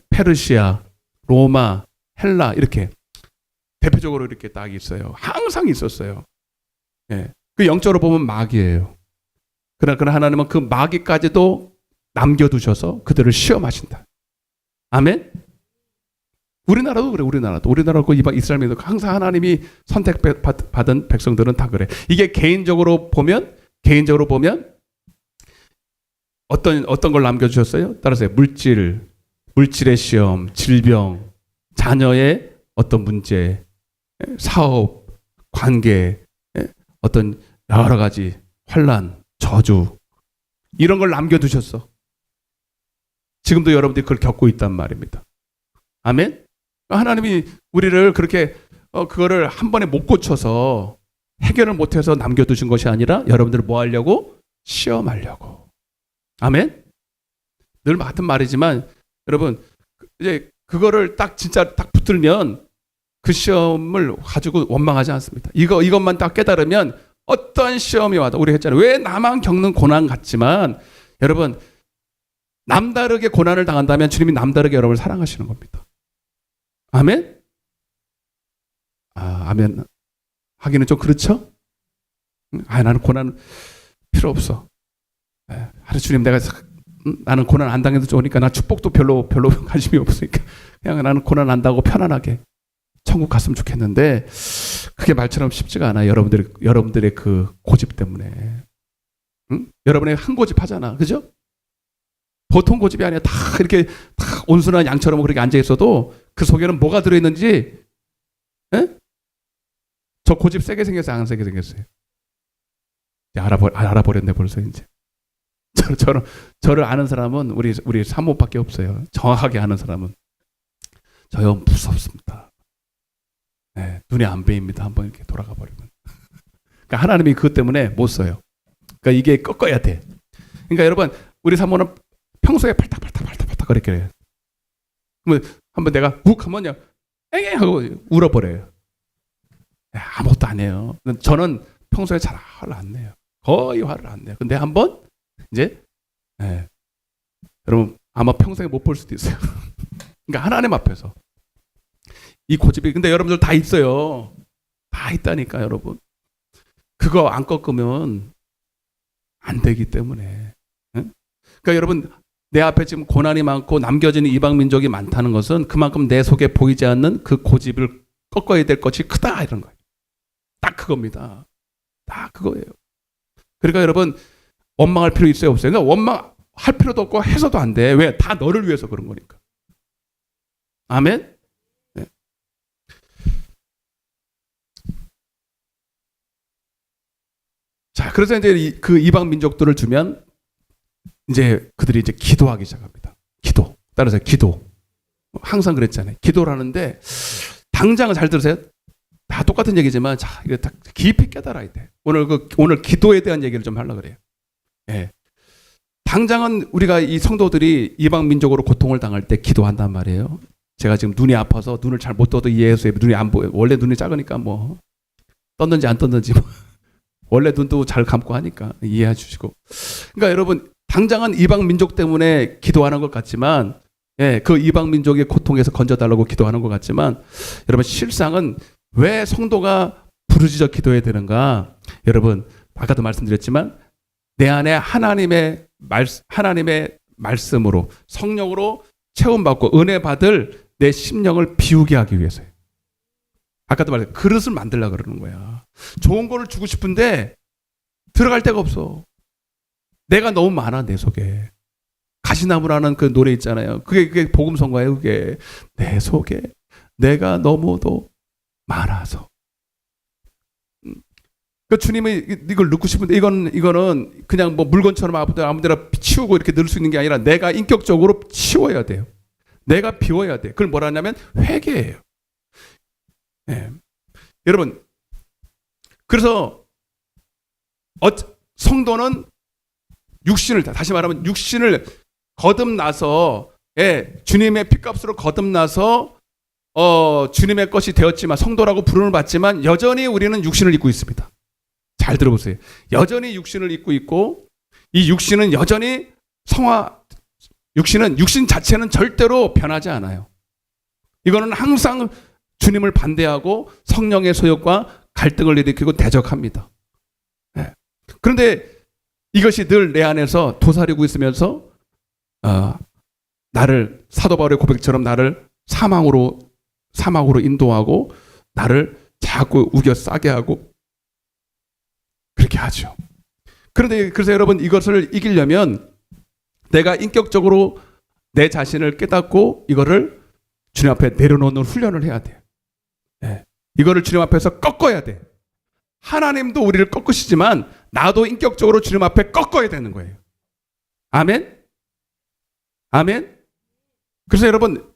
A: 페르시아, 로마, 헬라 이렇게 대표적으로 이렇게 딱 있어요. 항상 있었어요. 예. 그 영적으로 보면 마귀예요. 그러나 하나님은 그 마귀까지도 남겨두셔서 그들을 시험하신다. 아멘. 우리나라도 그래. 우리나라도 그 이스라엘 민족 항상 하나님이 선택받은 백성들은 다 그래. 이게 개인적으로 보면 어떤 걸 남겨주셨어요? 따라서 물질의 시험, 질병, 자녀의 어떤 문제, 사업, 관계, 어떤 여러 가지 환난, 저주 이런 걸 남겨두셨어. 지금도 여러분들이 그걸 겪고 있단 말입니다. 아멘. 하나님이 우리를 그렇게 그거를 한 번에 못 고쳐서 해결을 못해서 남겨두신 것이 아니라 여러분들을 뭐 하려고? 시험하려고. 아멘. 늘 같은 말이지만 여러분 이제 그거를 진짜 딱 붙들면 그 시험을 가지고 원망하지 않습니다. 이것만 딱 깨달으면 어떠한 시험이 와도 우리 했잖아요. 왜 나만 겪는 고난 같지만 여러분 남다르게 고난을 당한다면 주님이 남다르게 여러분을 사랑하시는 겁니다. 아멘? 아멘. 하기는 좀 그렇죠? 나는 고난 필요 없어. 하루 주님 나는 고난 안 당해도 좋으니까 나 축복도 별로 관심이 없으니까 그냥 나는 고난 안 당하고 편안하게 천국 갔으면 좋겠는데 그게 말처럼 쉽지가 않아요. 여러분들의 그 고집 때문에. 응? 여러분의 한 고집 하잖아. 그죠? 보통 고집이 아니라 다 이렇게 다 온순한 양처럼 그렇게 앉아 있어도 그 속에는 뭐가 들어있는지 저 고집 세게 생겼어요? 안 세게 생겼어요? 알아버렸네 벌써 이제. 저를 아는 사람은 우리 사모밖에 없어요. 정확하게 아는 사람은. 저요 무섭습니다. 네, 눈에 안 베입니다. 한번 이렇게 돌아가 버리면. 그러니까 하나님이 그것 때문에 못 써요. 그러니까 이게 꺾어야 돼. 그러니까 여러분 우리 사모는 평소에 팔딱팔딱 그렇게 해요. 그러면 한번 내가 묵 하면요 엥 하고 울어버려요. 아무것도 안 해요. 저는 평소에 잘 화를 안 내요. 거의 화를 안 내요. 근데 한번 이제 여러분 아마 평생에 못 볼 수도 있어요. 그러니까 하나님 앞에서 이 고집이 근데 여러분들 다 있어요. 다 있다니까 여러분. 그거 안 꺾으면 안 되기 때문에. 그러니까 여러분 내 앞에 지금 고난이 많고 남겨지는 이방 민족이 많다는 것은 그만큼 내 속에 보이지 않는 그 고집을 꺾어야 될 것이 크다 이런 거예요. 딱 그겁니다. 딱 그거예요. 그러니까 여러분 원망할 필요 있어요 없어요? 그러니까 원망할 필요도 없고 해서도 안 돼. 왜? 다 너를 위해서 그런 거니까. 아멘? 네. 자, 그래서 이제 그 이방 민족들을 주면 이제 그들이 이제 기도하기 시작합니다. 기도. 따라서 기도. 항상 그랬잖아요. 기도를 하는데 당장은 잘 들으세요. 다 똑같은 얘기지만 자, 이거 다 깊이 깨달아야 돼. 오늘 기도에 대한 얘기를 좀 하려고 그래요. 예. 당장은 우리가 이 성도들이 이방 민족으로 고통을 당할 때 기도한단 말이에요. 제가 지금 눈이 아파서 눈을 잘 못 떠도 이해해서 눈이 안 보여. 원래 눈이 작으니까 뭐 떴는지 안 떴는지 뭐 원래 눈도 잘 감고 하니까 이해해 주시고. 그러니까 여러분 당장은 이방 민족 때문에 기도하는 것 같지만, 예, 그 이방 민족의 고통에서 건져달라고 기도하는 것 같지만, 여러분 실상은 왜 성도가 부르짖어 기도해야 되는가? 여러분 아까도 말씀드렸지만 내 안에 하나님의 말씀으로 성령으로 체험받고 은혜 받을 내 심령을 비우게 하기 위해서예요. 아까도 말했어요. 그릇을 만들려고 그러는 거야. 좋은 거를 주고 싶은데 들어갈 데가 없어. 내가 너무 많아, 내 속에. 가시나무라는 그 노래 있잖아요. 그게 복음 선거예요. 그게 내 속에 내가 너무도 많아서. 그 주님이 이걸 넣고 싶은데 이거는 그냥 뭐 물건처럼 아무데나 치우고 이렇게 넣을 수 있는 게 아니라 내가 인격적으로 치워야 돼요. 내가 비워야 돼. 그걸 뭐라 하냐면 회개예요. 네. 여러분, 그래서 성도는 육신을, 다시 말하면 육신을 거듭나서, 예, 주님의 피값으로 거듭나서 주님의 것이 되었지만, 성도라고 부름을 받지만 여전히 우리는 육신을 입고 있습니다. 잘 들어보세요. 여전히 육신을 입고 있고, 이 육신은 여전히 육신 자체는 절대로 변하지 않아요. 이거는 항상 주님을 반대하고 성령의 소욕과 갈등을 일으키고 대적합니다. 네. 그런데 이것이 늘 내 안에서 도사리고 있으면서 나를 사도 바울의 고백처럼 나를 사망으로 인도하고 나를 자꾸 우겨 싸게 하고 그렇게 하죠. 그런데 그래서 여러분 이것을 이기려면 내가 인격적으로 내 자신을 깨닫고 이거를 주님 앞에 내려놓는 훈련을 해야 돼요. 네. 이거를 주님 앞에서 꺾어야 돼. 하나님도 우리를 꺾으시지만 나도 인격적으로 주님 앞에 꺾어야 되는 거예요. 아멘? 아멘? 그래서 여러분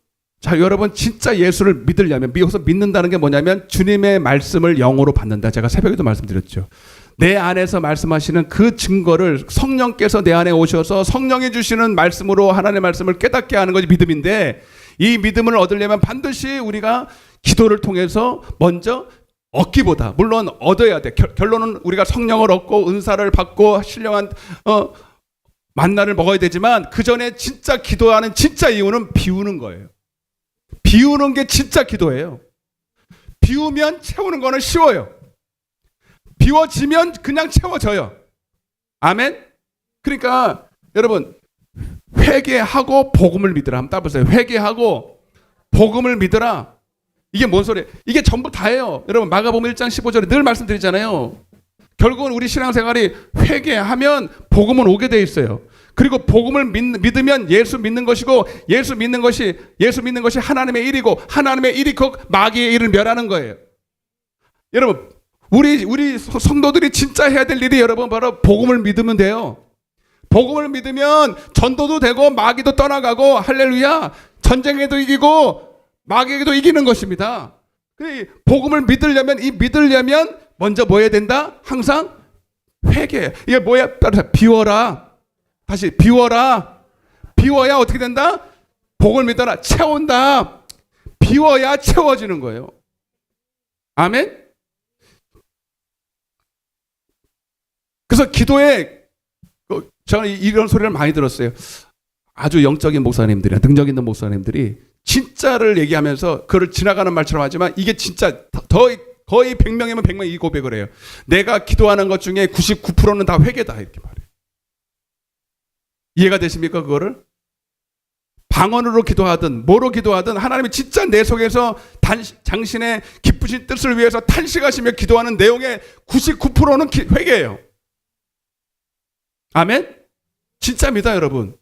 A: 진짜 예수를 믿으려면, 여기서 믿는다는 게 뭐냐면 주님의 말씀을 영으로 받는다. 제가 새벽에도 말씀드렸죠. 내 안에서 말씀하시는 그 증거를 성령께서 내 안에 오셔서 성령이 주시는 말씀으로 하나님의 말씀을 깨닫게 하는 것이 믿음인데, 이 믿음을 얻으려면 반드시 우리가 기도를 통해서 먼저 얻기보다, 물론 얻어야 돼. 결론은 우리가 성령을 얻고 은사를 받고 신령한 만나를 먹어야 되지만, 그 전에 진짜 기도하는 진짜 이유는 비우는 거예요. 비우는 게 진짜 기도예요. 비우면 채우는 거는 쉬워요. 비워지면 그냥 채워져요. 아멘? 그러니까 여러분, 회개하고 복음을 믿으라. 한번 따보세요. 회개하고 복음을 믿으라. 이게 뭔 소리예요? 이게 전부 다예요. 여러분 마가복음 1장 15절에 늘 말씀드리잖아요. 결국은 우리 신앙생활이 회개하면 복음은 오게 돼 있어요. 그리고 복음을 믿으면 예수 믿는 것이고, 예수 믿는 것이 하나님의 일이고, 하나님의 일이 그 마귀의 일을 멸하는 거예요. 여러분 우리 성도들이 진짜 해야 될 일이 여러분 바로 복음을 믿으면 돼요. 복음을 믿으면 전도도 되고 마귀도 떠나가고, 할렐루야, 전쟁에도 이기고 마귀에게도 이기는 것입니다. 복음을 믿으려면 먼저 뭐 해야 된다? 항상 회개. 이게 뭐야? 비워라. 다시 비워라. 비워야 어떻게 된다? 복음을 믿어라. 채운다. 비워야 채워지는 거예요. 아멘? 그래서 기도에 저는 이런 소리를 많이 들었어요. 아주 영적인 목사님들이, 능력 있는 목사님들이 진짜를 얘기하면서 그걸 지나가는 말처럼 하지만 이게 진짜 거의 100명이면 100명이 이 고백을 해요. 내가 기도하는 것 중에 99%는 다 회개다, 이렇게 말해요. 이해가 되십니까? 그거를? 방언으로 기도하든 뭐로 기도하든 하나님이 진짜 내 속에서 당신의 기쁘신 뜻을 위해서 탄식하시며 기도하는 내용의 99%는 회개예요. 아멘? 진짜입니다, 여러분.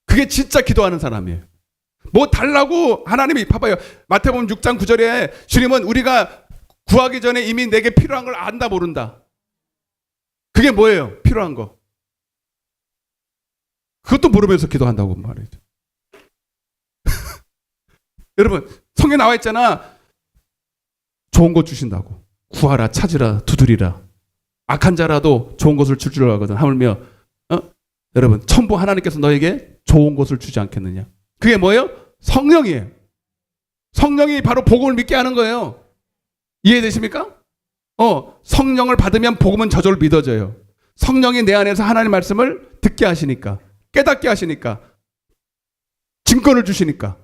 A: 그게 진짜 기도하는 사람이에요. 뭐 달라고 하나님이, 봐봐요. 마태복음 6장 9절에 주님은 우리가 구하기 전에 이미 내게 필요한 걸 안다 모른다. 그게 뭐예요? 필요한 거. 그것도 모르면서 기도한다고 말이죠. 여러분 성경에 나와 있잖아. 좋은 거 주신다고. 구하라, 찾으라, 두드리라. 악한 자라도 좋은 것을 줄 줄 알거든. 하물며 여러분 천부 하나님께서 너에게 좋은 것을 주지 않겠느냐. 그게 뭐예요? 성령이에요. 성령이 바로 복음을 믿게 하는 거예요. 이해되십니까? 성령을 받으면 복음은 저절로 믿어져요. 성령이 내 안에서 하나님 말씀을 듣게 하시니까, 깨닫게 하시니까, 증거를 주시니까.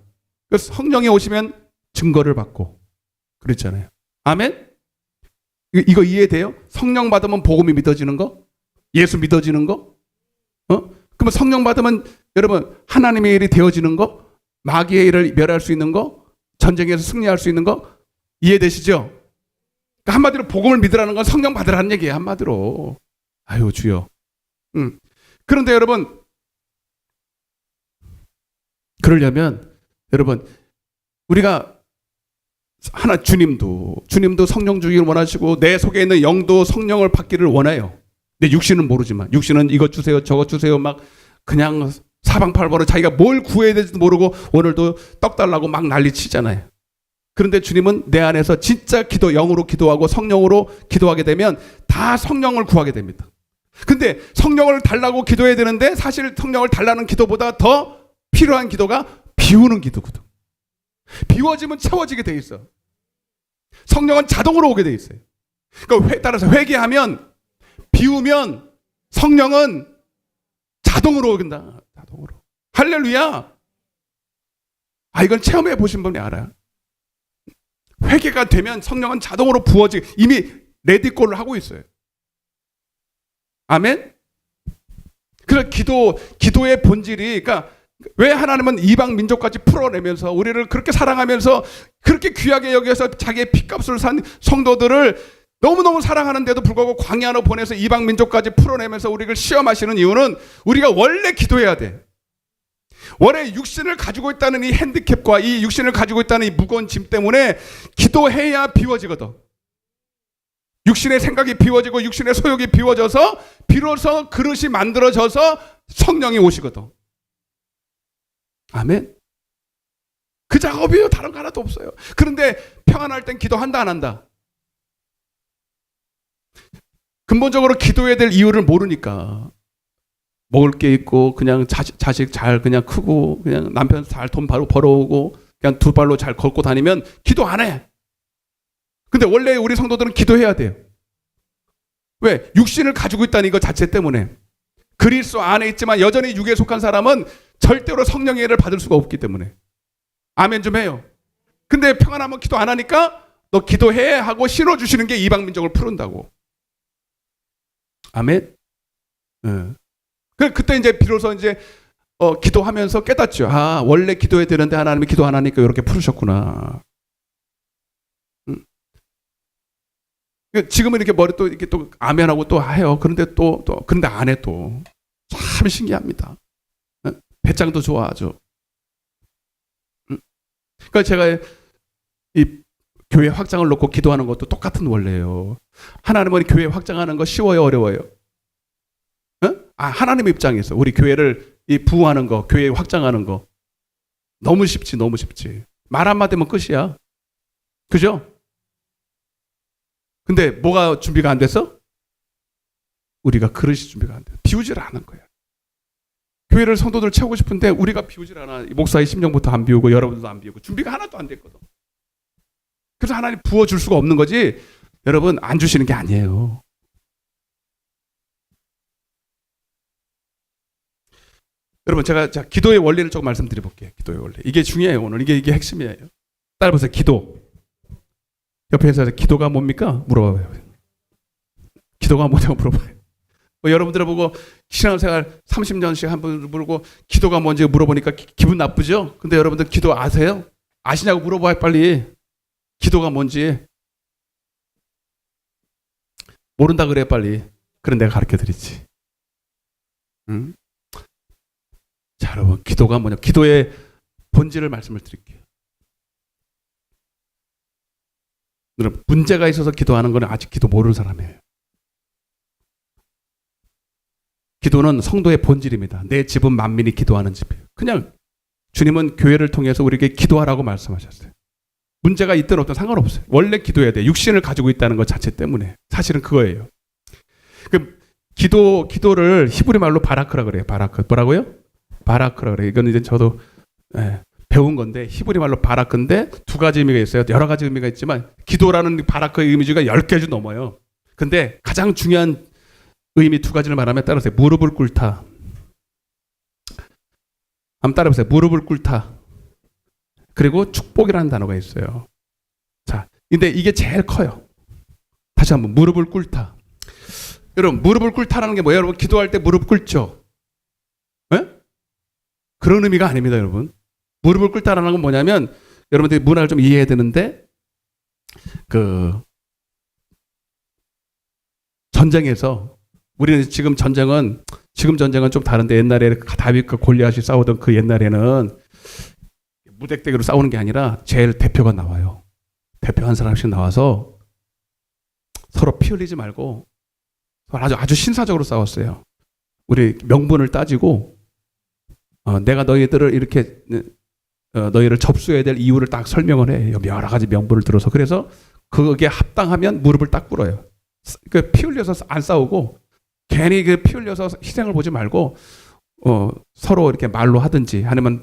A: 그래서 성령이 오시면 증거를 받고 그랬잖아요. 아멘? 이거 이해돼요? 성령 받으면 복음이 믿어지는 거? 예수 믿어지는 거? 그러면 성령 받으면 여러분 하나님의 일이 되어지는 거? 마귀의 일을 멸할 수 있는 거? 전쟁에서 승리할 수 있는 거? 이해되시죠? 그러니까 한마디로 복음을 믿으라는 건 성령 받으라는 얘기예요. 한마디로. 아유 주여. 그런데 여러분 그러려면 여러분 우리가 주님도 성령 주기를 원하시고 내 속에 있는 영도 성령을 받기를 원해요. 내 육신은 모르지만 육신은 이것 주세요 저것 주세요 막 그냥 사방팔방으로 자기가 뭘 구해야 될지도 모르고 오늘도 떡 달라고 막 난리치잖아요. 그런데 주님은 내 안에서 진짜 영으로 기도하고 성령으로 기도하게 되면 다 성령을 구하게 됩니다. 근데 성령을 달라고 기도해야 되는데 사실 성령을 달라는 기도보다 더 필요한 기도가 비우는 기도거든. 비워지면 채워지게 돼 있어. 성령은 자동으로 오게 돼 있어요. 그러니까 따라서 회개하면 비우면 성령은 자동으로 오긴다. 자동으로. 할렐루야. 이건 체험해 보신 분이 알아요. 회개가 되면 성령은 자동으로 부어지고 이미 레디콜을 하고 있어요. 아멘. 그래서 기도의 본질이 그러니까 왜 하나님은 이방 민족까지 풀어내면서 우리를 그렇게 사랑하면서 그렇게 귀하게 여겨서 자기의 핏값을 산 성도들을 너무너무 사랑하는데도 불구하고 광야로 보내서 이방 민족까지 풀어내면서 우리를 시험하시는 이유는 우리가 원래 기도해야 돼. 원래 육신을 가지고 있다는 이 핸디캡과 이 육신을 가지고 있다는 이 무거운 짐 때문에 기도해야 비워지거든. 육신의 생각이 비워지고 육신의 소욕이 비워져서 비로소 그릇이 만들어져서 성령이 오시거든. 아멘. 그 작업이에요. 다른 거 하나도 없어요. 그런데 평안할 땐 기도한다 안 한다? 근본적으로 기도해야 될 이유를 모르니까 먹을 게 있고 그냥 자식 잘 그냥 크고 그냥 남편 잘 돈 바로 벌어오고 그냥 두 발로 잘 걷고 다니면 기도 안 해. 근데 원래 우리 성도들은 기도해야 돼요. 왜? 육신을 가지고 있다는 이거 자체 때문에. 그리스도 안에 있지만 여전히 육에 속한 사람은 절대로 성령의 일을 받을 수가 없기 때문에. 아멘 좀 해요. 근데 평안하면 기도 안 하니까 너 기도해 하고 신호 주시는 게 이방 민족을 푸른다고. 아멘. 그때 이제 비로소 이제 기도하면서 깨닫죠. 원래 기도해야 되는데 하나님이 기도 안 하니까 이렇게 푸르셨구나. 지금은 이렇게 머리 또 이렇게 또 아멘하고 또 해요. 그런데 그런데 안 해 또. 참 신기합니다. 배짱도 좋아하죠. 그러니까 제가 이 교회 확장을 놓고 기도하는 것도 똑같은 원리예요. 하나님은 교회 확장하는 거 쉬워요, 어려워요? 하나님의 입장에서 우리 교회를 부흥하는 거, 교회 확장하는 거 너무 쉽지, 너무 쉽지. 말 한마디면 끝이야. 그죠? 근데 뭐가 준비가 안 됐어? 우리가 그릇이 준비가 안 돼. 비우질 않은 거야. 교회를 성도들 채우고 싶은데 우리가 비우질 않아. 목사의 심정부터 안 비우고 여러분들도 안 비우고 준비가 하나도 안 됐거든. 그래서 하나님 부어줄 수가 없는 거지. 여러분 안 주시는 게 아니에요. 여러분 제가 기도의 원리를 조금 말씀드려볼게요. 기도의 원리. 이게 중요해요. 오늘 이게 핵심이에요. 따라보세요. 기도. 옆에서 기도가 뭡니까? 물어봐요. 기도가 뭐냐고 물어봐요. 여러분들 보고 신앙생활 30년씩 한 번 물고 기도가 뭔지 물어보니까 기분 나쁘죠? 근데 여러분들 기도 아세요? 아시냐고 물어봐요 빨리. 기도가 뭔지. 모른다 그래 빨리. 그럼 내가 가르쳐드리지. 응? 자 여러분 기도가 뭐냐. 기도의 본질을 말씀을 드릴게요. 여러분 문제가 있어서 기도하는 건 아직 기도 모르는 사람이에요. 기도는 성도의 본질입니다. 내 집은 만민이 기도하는 집이에요. 그냥 주님은 교회를 통해서 우리에게 기도하라고 말씀하셨어요. 문제가 있든 없든 상관없어요. 원래 기도해야 돼요. 육신을 가지고 있다는 것 자체 때문에. 사실은 그거예요. 기도를 히브리 말로 바라크라 그래요. 바라크. 뭐라고요? 바라크라 그래요. 이건 이제 저도 배운 건데 히브리 말로 바라크인데 두 가지 의미가 있어요. 여러 가지 의미가 있지만 기도라는 바라크의 의미가 10개 좀 넘어요. 근데 가장 중요한 의미 두 가지를 말하면 따라서 무릎을 꿇다. 한번 따라해보세요. 무릎을 꿇다. 그리고 축복이라는 단어가 있어요. 자, 근데 이게 제일 커요. 다시 한번 무릎을 꿇다. 여러분 무릎을 꿇다라는 게 뭐예요? 여러분 기도할 때 무릎 꿇죠? 네? 그런 의미가 아닙니다, 여러분. 무릎을 꿇다라는 건 뭐냐면 여러분들이 문화를 좀 이해해야 되는데 전쟁에서 우리는 지금 전쟁은 좀 다른데 옛날에 다윗과 골리앗이 싸우던 그 옛날에는 무덱대기로 싸우는 게 아니라 제일 대표가 나와요. 대표 한 사람씩 나와서 서로 피 흘리지 말고 아주 신사적으로 싸웠어요. 우리 명분을 따지고 내가 너희들을 이렇게 너희를 접수해야 될 이유를 딱 설명을 해. 여러 가지 명분을 들어서. 그래서 그게 합당하면 무릎을 딱 꿇어요. 피 흘려서 안 싸우고 괜히 피 흘려서 희생을 보지 말고 서로 이렇게 말로 하든지 아니면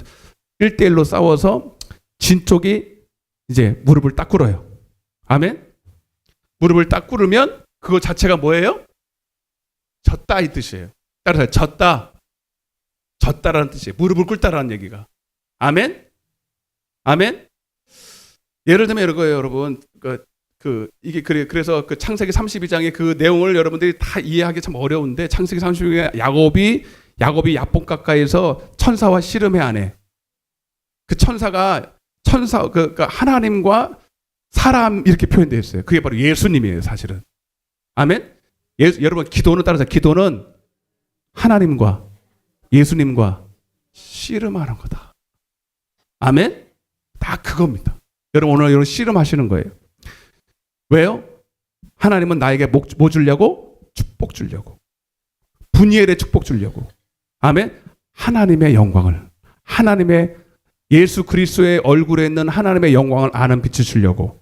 A: 1대1로 싸워서 진 쪽이 이제 무릎을 딱 꿇어요. 아멘? 무릎을 딱 꿇으면 그거 자체가 뭐예요? 졌다 이 뜻이에요. 따라서 졌다라는 뜻이에요. 무릎을 꿇다라는 얘기가. 아멘? 아멘? 예를 들면 이런 거예요, 여러분. 이게 그래서 그 창세기 32장의 그 내용을 여러분들이 다 이해하기 참 어려운데 창세기 32장에 야곱이 야본 가까이서 천사와 씨름회 안에 그 천사가 하나님과 사람 이렇게 표현되어 있어요. 그게 바로 예수님이에요, 사실은. 아멘? 여러분 기도는 하나님과 예수님과 씨름하는 거다. 아멘? 다 그겁니다. 여러분 오늘 씨름하시는 거예요. 왜요? 하나님은 나에게 뭐 주려고? 축복 주려고. 분이엘의 축복 주려고. 아멘? 하나님의 영광을, 하나님의 예수 그리스도의 얼굴에 있는 하나님의 영광을 아는 빛을 주려고.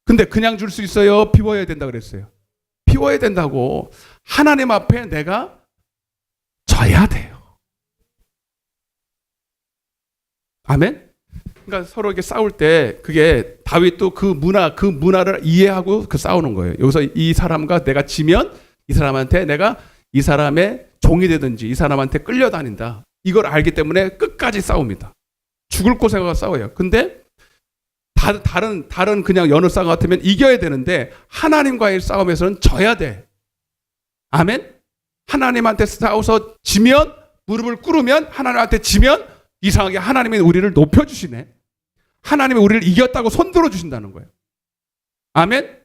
A: 근데 그냥 줄 수 있어요? 비워야 된다 그랬어요. 비워야 된다고. 하나님 앞에 내가 져야 돼요. 아멘? 그러니까 서로 이렇게 싸울 때 그게 다윗도 그 문화를 이해하고 싸우는 거예요. 여기서 이 사람과 내가 지면 이 사람한테 내가 이 사람의 종이 되든지 이 사람한테 끌려다닌다. 이걸 알기 때문에 끝까지 싸웁니다. 죽을 곳에 가서 싸워요. 근데 다른 그냥 여느 싸움 같으면 이겨야 되는데 하나님과의 싸움에서는 져야 돼. 아멘? 하나님한테 싸워서 지면 무릎을 꿇으면 하나님한테 지면 이상하게 하나님이 우리를 높여주시네. 하나님이 우리를 이겼다고 손들어 주신다는 거예요. 아멘?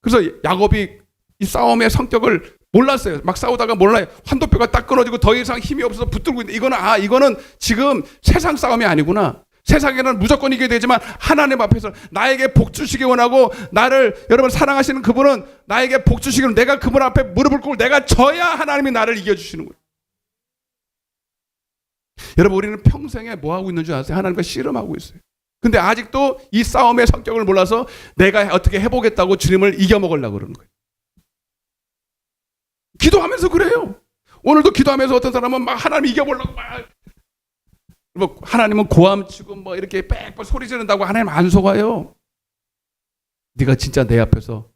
A: 그래서 야곱이 이 싸움의 성격을 몰랐어요. 막 싸우다가 몰라요. 환도뼈가 딱 끊어지고 더 이상 힘이 없어서 붙들고 있는데 이거는 지금 세상 싸움이 아니구나. 세상에는 무조건 이겨야 되지만 하나님 앞에서 나에게 복 주시기 원하고 나를 여러분 사랑하시는 그분은 나에게 복 주시기 원하고 내가 그분 앞에 무릎을 꿇고 내가 져야 하나님이 나를 이겨주시는 거예요. 여러분 우리는 평생에 뭐 하고 있는 줄 아세요? 하나님과 씨름하고 있어요. 근데 아직도 이 싸움의 성격을 몰라서 내가 어떻게 해보겠다고 주님을 이겨먹으려고 그러는 거예요. 기도하면서 그래요. 오늘도 기도하면서 어떤 사람은 막 하나님 이겨보려고 뭐 하나님은 고함치고 뭐 이렇게 빽빽 소리 지른다고 하나님 안 속아요. 네가 진짜 내 앞에서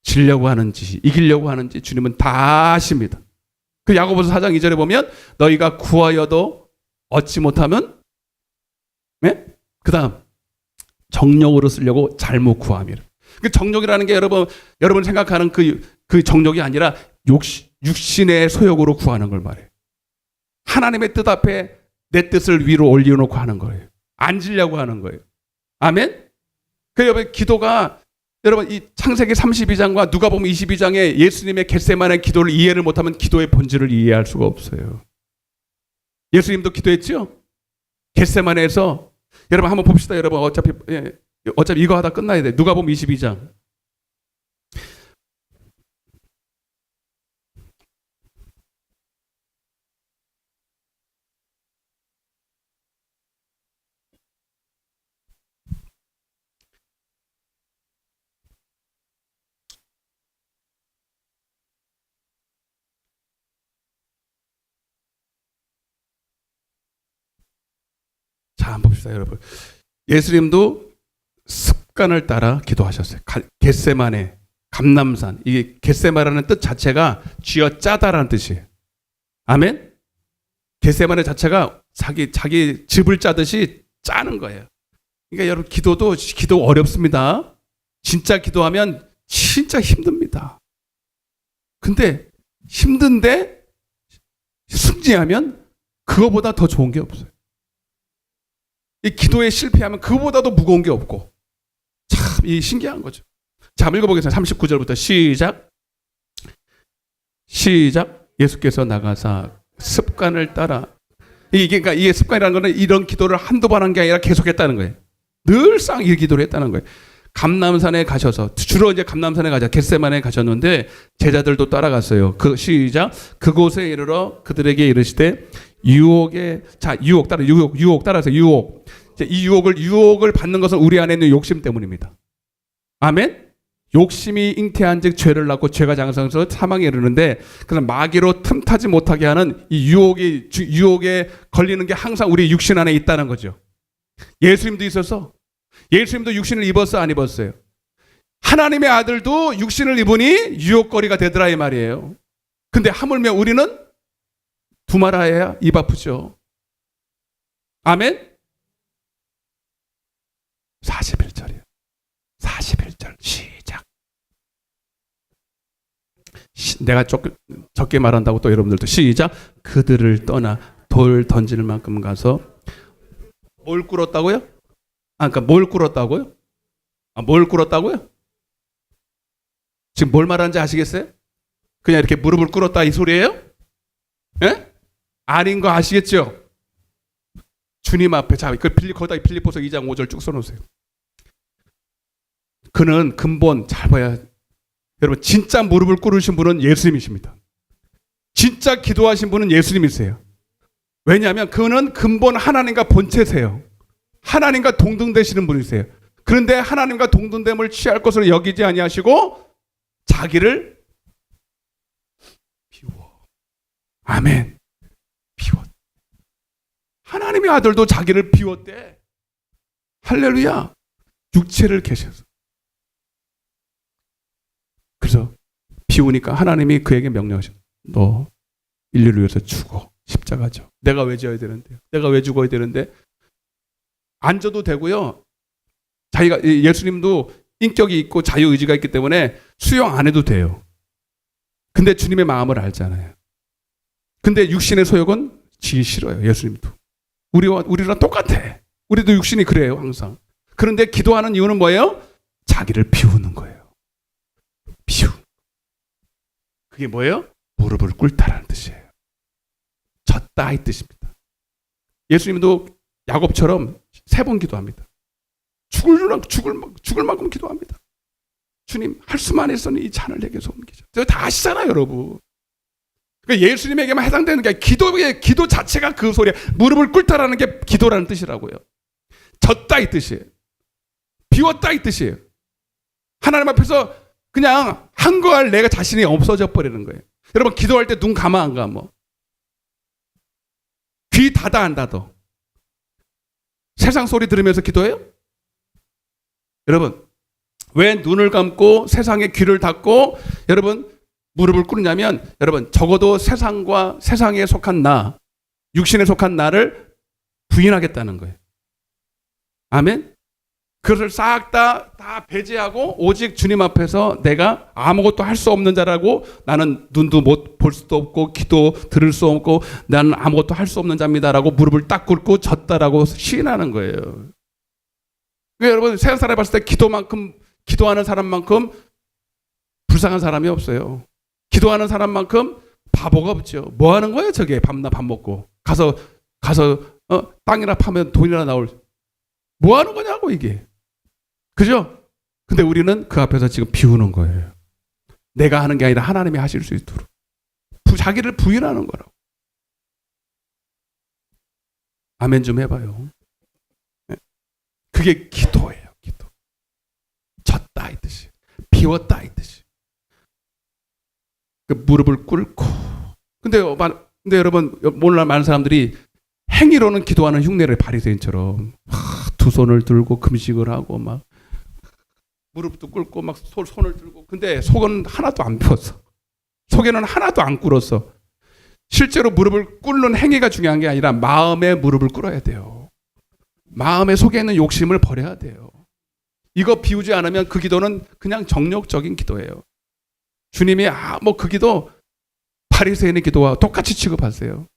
A: 지려고 하는지 이기려고 하는지 주님은 다 아십니다. 그 야고보서 4장 2절에 보면 너희가 구하여도 얻지 못하면 네? 그 다음 정욕으로 쓰려고 잘못 구함이라. 그 정욕이라는 게 여러분 생각하는 그 정욕이 아니라 육신의 소욕으로 구하는 걸 말해요. 하나님의 뜻 앞에 내 뜻을 위로 올려놓고 하는 거예요. 앉으려고 하는 거예요. 아멘? 그 여러분 기도가 여러분 이 창세기 32장과 누가복음 22장의 예수님의 겟세마네 기도를 이해를 못하면 기도의 본질을 이해할 수가 없어요. 예수님도 기도했죠? 겟세마네에서 여러분 한번 봅시다. 여러분 어차피 이거 하다 끝나야 돼. 누가복음 22장. 자, 한번 봅시다, 여러분. 예수님도 습관을 따라 기도하셨어요. 겟세마네, 감람산. 이게 겟세마라는 뜻 자체가 쥐어 짜다라는 뜻이에요. 아멘? 겟세마네 자체가 자기 즙을 짜듯이 짜는 거예요. 그러니까 여러분, 기도 어렵습니다. 진짜 기도하면 진짜 힘듭니다. 근데 힘든데 승리하면 그거보다 더 좋은 게 없어요. 이 기도에 실패하면 그거보다도 무거운 게 없고, 참 이 신기한 거죠. 자, 한번 읽어보겠습니다. 39절부터 시작. 예수께서 나가사 습관을 따라, 그러니까 이게 습관이라는 거는 이런 기도를 한두 번 한 게 아니라 계속 했다는 거예요. 늘상 이 기도를 했다는 거예요. 감람산에 가셔서, 주로 이제 감람산에 가자, 겟세마네에 가셨는데 제자들도 따라갔어요. 시작. 그곳에 이르러 그들에게 이르시되 유혹 따라서 유혹. 이 유혹을 받는 것은 우리 안에 있는 욕심 때문입니다. 아멘. 욕심이 잉태한즉 죄를 낳고 죄가 장성해서 사망에 이르는데, 그래서 마귀로 틈타지 못하게 하는 이 유혹에 걸리는 게 항상 우리 육신 안에 있다는 거죠. 예수님도 있어서, 예수님도 육신을 입었어, 안 입었어요? 하나님의 아들도 육신을 입으니 유혹거리가 되더라, 이 말이에요. 근데 하물며 우리는 두말아야 입 아프죠. 아멘. 41절이에요. 41절 시작. 내가 적게 말한다고 또 여러분들도 시작. 그들을 떠나 돌 던질 만큼 가서 뭘 꿇었다고요? 그러니까 뭘 꿇었다고요? 뭘 꿇었다고요? 지금 뭘 말하는지 아시겠어요? 그냥 이렇게 무릎을 꿇었다 이 소리예요? 예? 아닌 거 아시겠죠? 주님 앞에, 자, 거기다 빌립보서 2장 5절 쭉 써놓으세요. 그는 근본, 잘 봐야, 여러분, 진짜 무릎을 꿇으신 분은 예수님이십니다. 진짜 기도하신 분은 예수님이세요. 왜냐하면 그는 근본 하나님과 본체세요. 하나님과 동등되시는 분이세요. 그런데 하나님과 동등됨을 취할 것으로 여기지 아니하시고 자기를 비워. 아멘. 비웠. 하나님의 아들도 자기를 비웠대. 할렐루야. 육체를 계셔서. 그래서 비우니까 하나님이 그에게 명령하셔. 너 인류를 위해서 죽어. 십자가죠. 내가 왜 져야 되는데? 내가 왜 죽어야 되는데? 안 져도 되고요. 자기가, 예수님도 인격이 있고 자유의지가 있기 때문에 수용 안 해도 돼요. 근데 주님의 마음을 알잖아요. 근데 육신의 소욕은 지기 싫어요. 예수님도. 우리랑 똑같아. 우리도 육신이 그래요, 항상. 그런데 기도하는 이유는 뭐예요? 자기를 비우는 거예요. 그게 뭐예요? 무릎을 꿇다라는 뜻이에요. 졌다 이 뜻입니다. 예수님도 야곱처럼 3번 기도합니다. 죽을 만큼 기도합니다. 주님, 할 수만 했으니 이 잔을 내게서 옮기자. 다 아시잖아요, 여러분. 그러니까 예수님에게만 해당되는 게 기도 자체가 그 소리야. 무릎을 꿇다라는 게 기도라는 뜻이라고요. 졌다 이 뜻이에요. 비웠다 이 뜻이에요. 하나님 앞에서 그냥 한거할 내가 자신이 없어져 버리는 거예요. 여러분, 기도할 때 눈 감아 안 감아? 귀 닫아 안 닫아? 세상 소리 들으면서 기도해요? 여러분, 왜 눈을 감고 세상의 귀를 닫고 여러분 무릎을 꿇느냐면, 여러분 적어도 세상과 세상에 속한 나, 육신에 속한 나를 부인하겠다는 거예요. 아멘? 그것을 싹 다 배제하고 오직 주님 앞에서 내가 아무것도 할 수 없는 자라고, 나는 눈도 못 볼 수도 없고 귀도 들을 수 없고 나는 아무것도 할 수 없는 자입니다라고 무릎을 딱 꿇고 졌다라고 시인하는 거예요. 그러니까 여러분, 세상 사람이 봤을 때 기도하는 사람만큼 불쌍한 사람이 없어요. 기도하는 사람만큼 바보가 없죠. 뭐 하는 거예요, 저게? 밤낮 밥 먹고 가서 땅이나 파면 돈이나 나올, 뭐 하는 거냐고 이게. 그죠? 근데 우리는 그 앞에서 지금 비우는 거예요. 내가 하는 게 아니라 하나님이 하실 수 있도록 자기를 부인하는 거라고. 아멘 좀 해봐요. 그게 기도예요. 기도. 졌다 이 뜻이, 비웠다 이 뜻이. 그 무릎을 꿇고. 근데 여러분, 오늘날 많은 사람들이 행위로는 기도하는 흉내를 바리새인처럼 두 손을 들고 금식을 하고 막 무릎도 꿇고 막 손을 들고, 근데 속은 하나도 안 비웠어. 속에는 하나도 안 꿇었어. 실제로 무릎을 꿇는 행위가 중요한 게 아니라 마음의 무릎을 꿇어야 돼요. 마음의 속에 있는 욕심을 버려야 돼요. 이거 비우지 않으면 그 기도는 그냥 정욕적인 기도예요. 주님이 뭐 그 기도 바리새인의 기도와 똑같이 취급하세요.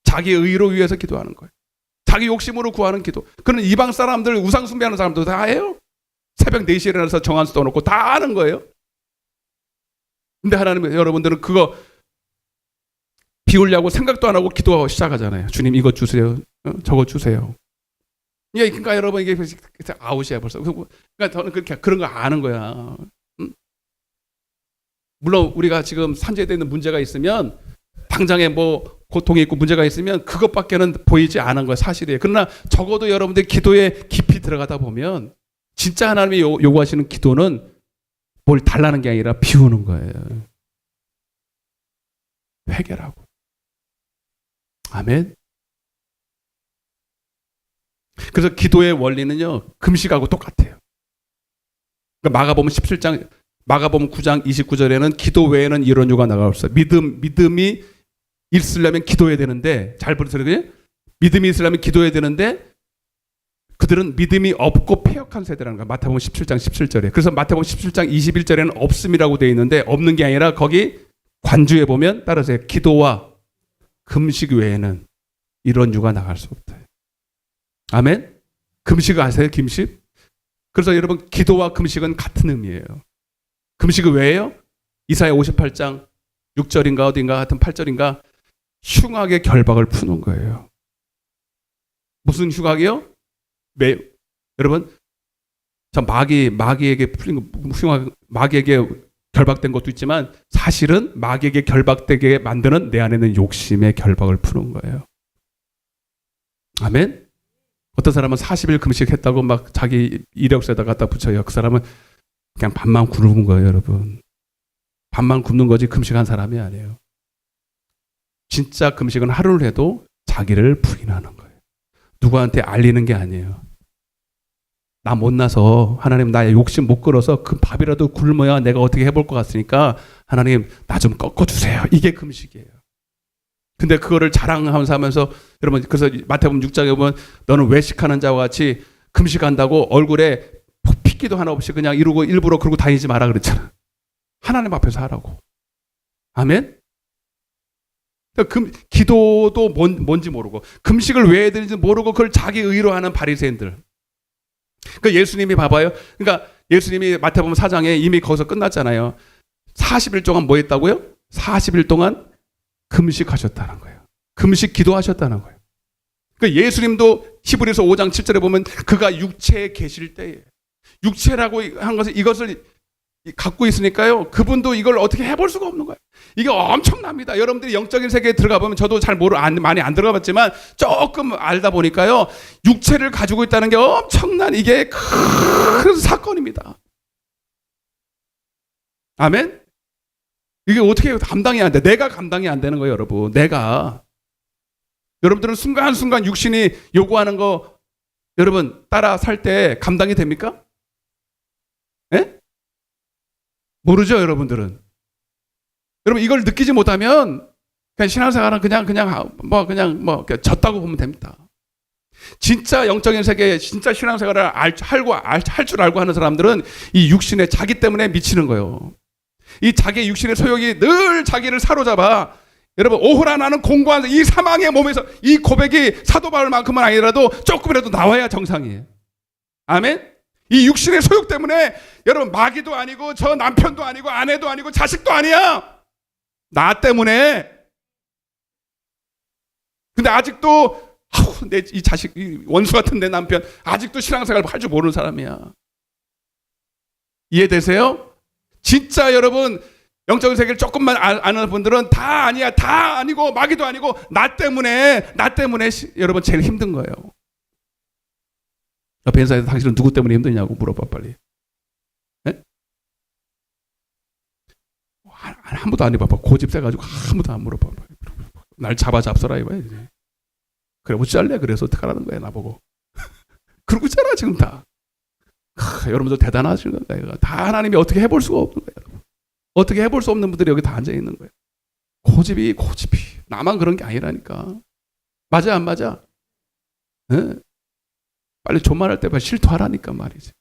A: 자기 의로 위해서 기도하는 거예요. 자기 욕심으로 구하는 기도. 그런 이방 사람들, 우상 숭배하는 사람도 다 해요. 새벽 4시에 일어나서 정한수 떠놓고 다 하는 거예요. 근데 하나님, 여러분들은 그거 비우려고 생각도 안 하고 기도하고 시작하잖아요. 주님 이것 주세요. 저거 주세요. 그러니까 여러분 이게 아웃이야 벌써. 그러니까 저는 그렇게 그런 거 아는 거야. 물론 우리가 지금 산재되어 있는 문제가 있으면 당장에 뭐 고통이 있고 문제가 있으면 그것밖에는 보이지 않은 거예요. 사실이에요. 그러나 적어도 여러분들 기도에 깊이 들어가다 보면 진짜 하나님이 요구하시는 기도는 뭘 달라는 게 아니라 비우는 거예요. 회개라고. 아멘. 그래서 기도의 원리는요, 금식하고 똑같아요. 그러니까 마가복음 9장 29절에는 기도 외에는 이런 요구가 나갈 수 없어요. 믿음이 있으려면 기도해야 되는데, 잘 들으세요. 믿음이 있으려면 기도해야 되는데 그들은 믿음이 없고 패역한 세대라는 거야. 마태복음 17장 17절에. 그래서 마태복음 17장 21절에는 없음이라고 되어 있는데, 없는 게 아니라 거기 관주에 보면 따라서 기도와 금식 외에는 이런 유가 나갈 수 없다. 아멘. 금식 아세요? 금식? 그래서 여러분 기도와 금식은 같은 의미예요. 금식은 왜예요? 이사야 58장 6절인가 어딘가 하여튼 8절인가 흉악의 결박을 푸는 거예요. 무슨 흉악이요? 여러분 저 마귀에게 풀린 마귀에게 결박된 것도 있지만 사실은 마귀에게 결박되게 만드는 내 안에 있는 욕심의 결박을 푸는 거예요. 아멘. 어떤 사람은 40일 금식했다고 막 자기 이력서에다 갖다 붙여요. 그 사람은 그냥 밥만 굶는 거예요, 여러분. 밥만 굶는 거지 금식한 사람이 아니에요. 진짜 금식은 하루를 해도 자기를 부인하는 거예요. 누구한테 알리는 게 아니에요. 나 못나서 하나님 나의 욕심 못 끌어서 그 밥이라도 굶어야 내가 어떻게 해볼 것 같으니까 하나님 나 좀 꺾어주세요. 이게 금식이에요. 근데 그거를 자랑하면서 하면서 여러분 그래서 마태복음 6장에 보면 너는 외식하는 자와 같이 금식한다고 얼굴에 핏기도 하나 없이 그냥 이러고 일부러 그러고 다니지 마라 그랬잖아. 하나님 앞에서 하라고. 아멘. 기도도 뭔지 모르고 금식을 왜 해야 되는지 모르고 그걸 자기 의로 하는 바리새인들. 그러니까 예수님이 봐봐요. 그러니까 예수님이 마태복음 4장에 이미 거기서 끝났잖아요. 40일 동안 뭐 했다고요? 40일 동안 금식하셨다는 거예요. 금식 기도하셨다는 거예요. 그러니까 예수님도 히브리서 5장 7절에 보면 그가 육체에 계실 때에 육체라고 한 것을 이것을 갖고 있으니까요. 그분도 이걸 어떻게 해볼 수가 없는 거예요. 이게 엄청납니다. 여러분들이 영적인 세계에 들어가 보면 저도 잘 많이 안 들어가 봤지만 조금 알다 보니까요. 육체를 가지고 있다는 게 엄청난 이게 큰 사건입니다. 아멘? 이게 어떻게 감당이 안 돼? 내가 감당이 안 되는 거예요, 여러분. 여러분들은 순간순간 육신이 요구하는 거 여러분 따라 살 때 감당이 됩니까? 예? 모르죠, 여러분들은. 여러분 이걸 느끼지 못하면 그냥 신앙생활은 그냥 졌다고 보면 됩니다. 진짜 영적인 세계에 진짜 신앙생활을 할 줄 알고 하는 사람들은 이 육신에 자기 때문에 미치는 거예요. 이 자기의 육신의 소욕이 늘 자기를 사로잡아. 여러분 오호라 나는 공고한 이 사망의 몸에서 이 고백이 사도 바울만큼은 아니라도 조금이라도 나와야 정상이에요. 아멘. 이 육신의 소욕 때문에 여러분 마귀도 아니고 저 남편도 아니고 아내도 아니고 자식도 아니야. 나 때문에. 근데 아직도 내 이 자식 이 원수 같은 내 남편 아직도 신앙생활 할 줄 모르는 사람이야. 이해되세요? 진짜 여러분 영적인 세계를 조금만 아는 분들은 다 아니야, 다 아니고 마귀도 아니고 나 때문에 여러분 제일 힘든 거예요. 옆에 인사해서 당신은 누구 때문에 힘드냐고 물어봐 빨리. 네? 한 번도 안 해봐봐. 고집 세가지고 한 번도 안 물어봐. 날 잡아잡서라 해봐야지. 그래 어찌할래? 그래서 어떡하라는 거야 나보고. 그러고 있잖아 지금 다. 여러분들 대단하신 거예요. 다 하나님이 어떻게 해볼 수가 없는 거예요. 어떻게 해볼 수 없는 분들이 여기 다 앉아 있는 거예요. 고집이 나만 그런 게 아니라니까. 맞아 안 맞아? 네? 빨리 존말할 때 빨리 실토하라니까 말이지.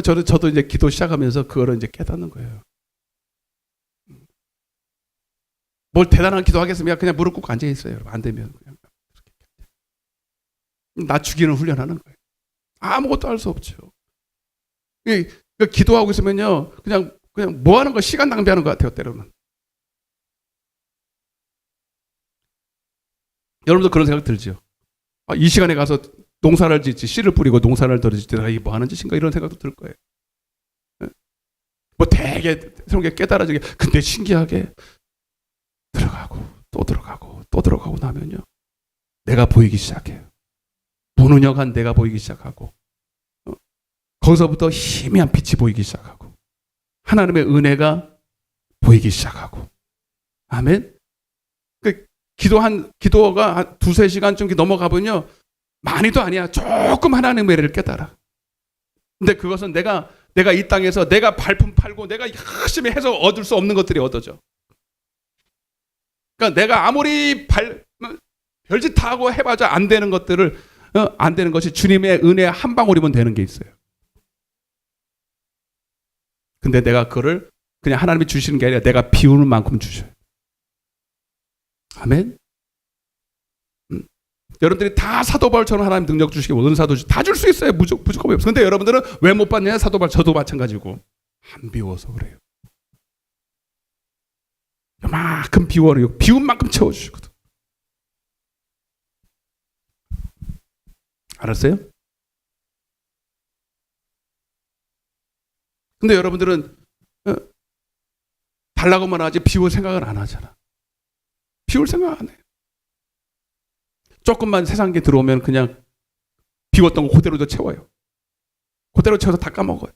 A: 저도 이제 기도 시작하면서 그거를 이제 깨닫는 거예요. 뭘 대단한 기도하겠습니까? 그냥 무릎 꿇고 앉아 있어요. 여러분. 안 되면 그냥 나 죽이는 훈련하는 거예요. 아무것도 할 수 없죠. 기도하고 있으면요, 그냥 뭐 하는 거 시간 낭비하는 것 같아요. 때로는. 여러분도 그런 생각 들죠? 이 시간에 가서 농사를 짓지, 씨를 뿌리고 농사를 덜어짓지, 내가 이게 뭐 하는 짓인가 이런 생각도 들 거예요. 뭐 되게 새로운 게 깨달아지게. 근데 신기하게 들어가고 또 들어가고 또 들어가고 나면요, 내가 보이기 시작해요. 무능력한 내가 보이기 시작하고, 거기서부터 희미한 빛이 보이기 시작하고, 하나님의 은혜가 보이기 시작하고. 아멘. 기도가 한 2-3시간쯤 넘어가면요, 많이도 아니야. 조금 하나님의 은혜를 깨달아. 근데 그것은 내가 이 땅에서 내가 발품 팔고 내가 열심히 해서 얻을 수 없는 것들이 얻어져. 그러니까 내가 아무리 별짓 다 하고 해봐자 안 되는 것들을, 안 되는 것이 주님의 은혜 한 방울이면 되는 게 있어요. 근데 내가 그거를 그냥 하나님이 주시는 게 아니라 내가 비우는 만큼 주셔요. 아멘. 여러분들이 다 사도 바울처럼 하나님 능력 주시고 은사도 다 줄 수 있어요. 무조건 없어요. 근데 여러분들은 왜 못 받냐? 사도 바울 저도 마찬가지고 안 비워서 그래요. 요만큼 비워요. 비운 만큼 채워주시거든. 알았어요? 근데 여러분들은 달라고만 하지 비울 생각을 안 하잖아. 비울 생각 안 해. 조금만 세상에 들어오면 그냥 비웠던 거 그대로 채워요. 그대로 채워서 다 까먹어요.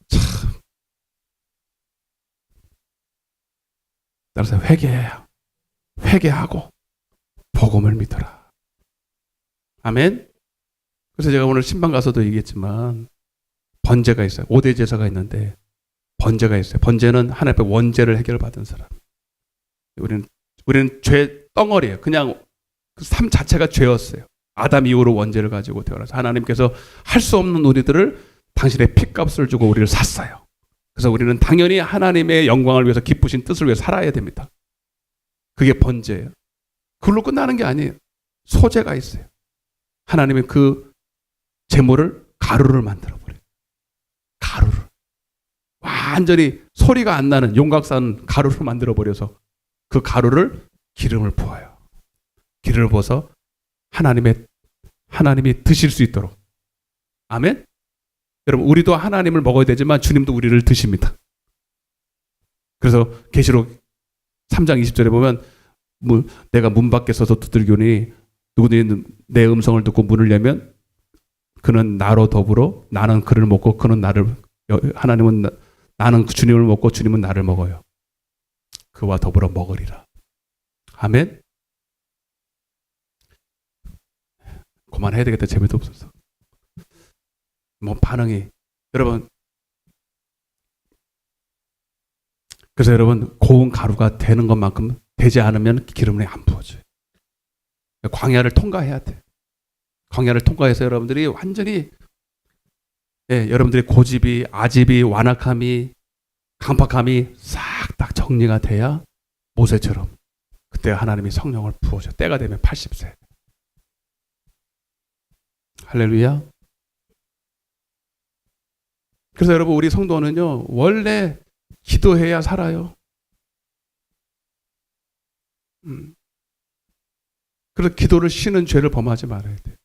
A: 참. 따라서 회개하고 복음을 믿어라. 아멘. 그래서 제가 오늘 신방 가서도 얘기했지만 번제가 있어요. 5대 제사가 있는데 번제가 있어요. 번제는 하나님 앞에 원죄를 해결받은 사람. 우리는 죄 덩어리예요. 그냥 그 삶 자체가 죄였어요. 아담 이후로 원죄를 가지고 태어나서 하나님께서 할 수 없는 우리들을 당신의 핏값을 주고 우리를 샀어요. 그래서 우리는 당연히 하나님의 영광을 위해서 기쁘신 뜻을 위해 살아야 됩니다. 그게 번제예요. 그걸로 끝나는 게 아니에요. 소재가 있어요. 하나님이 그 제물을 가루를 만들어버려요. 가루를. 완전히 소리가 안 나는 용각산 가루를 만들어버려서 그 가루를 기름을 부어요. 기름을 부어서 하나님이 드실 수 있도록. 아멘? 여러분, 우리도 하나님을 먹어야 되지만 주님도 우리를 드십니다. 그래서 계시록 3장 20절에 보면 내가 문 밖에 서서 두들기오니 누구든지 내 음성을 듣고 문을 열면 그는 나로 더불어 나는 그를 먹고 그는 나를, 하나님은 나는 주님을 먹고 주님은 나를 먹어요. 그와 더불어 먹으리라. 아멘. 그만해야 되겠다. 재미도 없어서. 뭐 반응이. 여러분, 그래서 여러분 고운 가루가 되는 것만큼 되지 않으면 기름이 안 부어져요. 광야를 통과해야 돼. 광야를 통과해서 여러분들이 완전히, 여러분들의 고집이, 아집이, 완악함이, 강팍함이 싹 딱 정리가 돼야 모세처럼 그때 하나님이 성령을 부어줘. 때가 되면 80세. 할렐루야. 그래서 여러분, 우리 성도는요, 원래 기도해야 살아요. 그래서 기도를 쉬는 죄를 범하지 말아야 돼.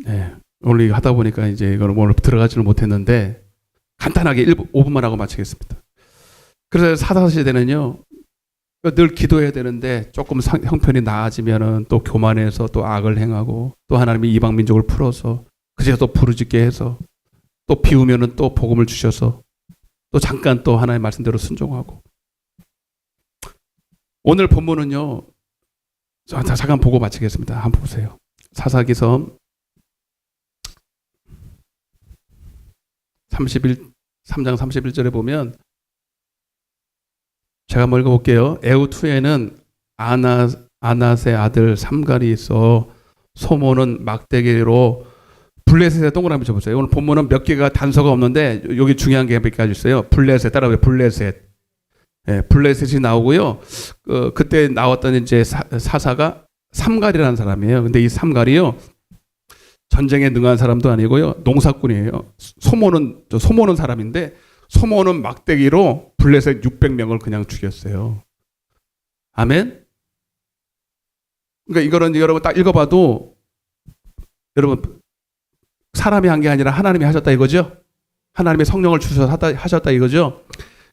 A: 네. 오늘 이거 하다 보니까 이제 이걸 오늘 들어가지는 못했는데 간단하게 5분만 하고 마치겠습니다. 그래서 사사시대는요, 늘 기도해야 되는데 조금 형편이 나아지면은 또 교만해서 또 악을 행하고 또 하나님이 이방 민족을 풀어서 그제서 또 부르짖게 해서 또 비우면은 또 복음을 주셔서 또 잠깐 또 하나님의 말씀대로 순종하고. 오늘 본문은요. 잠깐 보고 마치겠습니다. 한번 보세요. 사사기서 3장 31절에 보면 제가 한번 읽어볼게요. 에훗 후에는 아낫의 아들 삼갈이 있어 소모는 막대기로 블레셋에 동그라미 쳐보세요. 오늘 본문은 몇 개가 단서가 없는데 여기 중요한 게 몇 가지 있어요. 블레셋 따라오세요. 블레셋. 예, 블레셋이 나오고요. 그때 나왔던 이제 사사가 삼갈이라는 사람이에요. 근데 이 삼갈이요. 전쟁에 능한 사람도 아니고요. 농사꾼이에요. 소모는 사람인데 소모는 막대기로 블레셋 600명을 그냥 죽였어요. 아멘. 그러니까 이거는 여러분 딱 읽어봐도 여러분 사람이 한 게 아니라 하나님이 하셨다 이거죠. 하나님의 성령을 주셔서 하셨다 이거죠.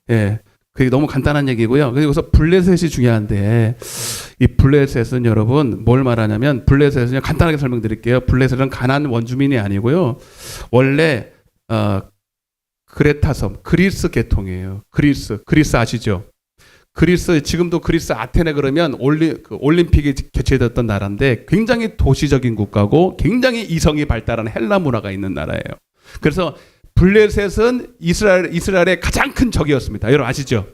A: 예, 그게 너무 간단한 얘기고요. 그래서 블레셋이 중요한데 이 블레셋은 여러분 뭘 말하냐면 블레셋은 간단하게 설명드릴게요. 블레셋은 가나안 원주민이 아니고요. 원래 크레타섬 그리스 계통이에요. 그리스 아시죠? 그리스 지금도 그리스 아테네 그러면 올림픽이 개최됐던 나라인데 굉장히 도시적인 국가고 굉장히 이성이 발달한 헬라 문화가 있는 나라예요. 그래서 블레셋은 이스라엘의 가장 큰 적이었습니다. 여러분 아시죠?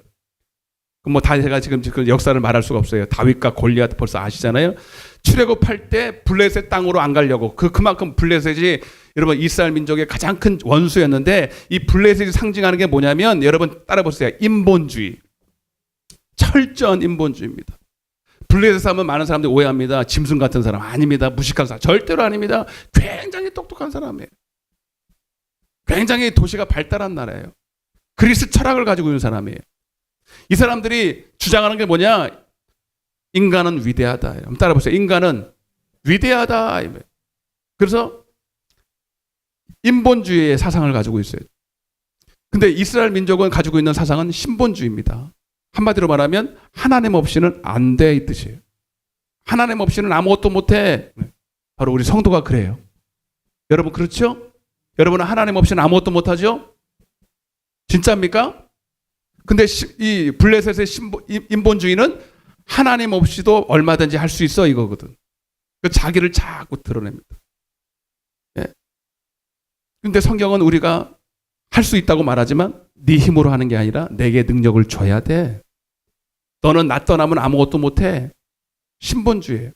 A: 뭐 다 제가 지금 역사를 말할 수가 없어요. 다윗과 골리앗 벌써 아시잖아요. 출애굽할 때 블레셋 땅으로 안 가려고 그만큼 블레셋이 여러분 이스라엘 민족의 가장 큰 원수였는데 이 블레셋이 상징하는 게 뭐냐면 여러분 따라보세요. 인본주의. 철저한 인본주의입니다. 블레셋 하면 많은 사람들이 오해합니다. 짐승 같은 사람 아닙니다. 무식한 사람 절대로 아닙니다. 굉장히 똑똑한 사람이에요. 굉장히 도시가 발달한 나라예요. 그리스 철학을 가지고 있는 사람이에요. 이 사람들이 주장하는 게 뭐냐? 인간은 위대하다. 한번 따라보세요. 인간은 위대하다. 그래서 인본주의의 사상을 가지고 있어요. 근데 이스라엘 민족은 가지고 있는 사상은 신본주의입니다. 한마디로 말하면 하나님 없이는 안 돼 이 뜻이에요. 하나님 없이는 아무것도 못해. 바로 우리 성도가 그래요. 여러분 그렇죠? 여러분은 하나님 없이는 아무것도 못하죠? 진짜입니까? 근데 이 블레셋의 인본주의는 하나님 없이도 얼마든지 할 수 있어 이거거든. 자기를 자꾸 드러냅니다. 예. 근데 성경은 우리가 할 수 있다고 말하지만 네 힘으로 하는 게 아니라 내게 능력을 줘야 돼. 너는 나 떠나면 아무것도 못해. 신본주의예요.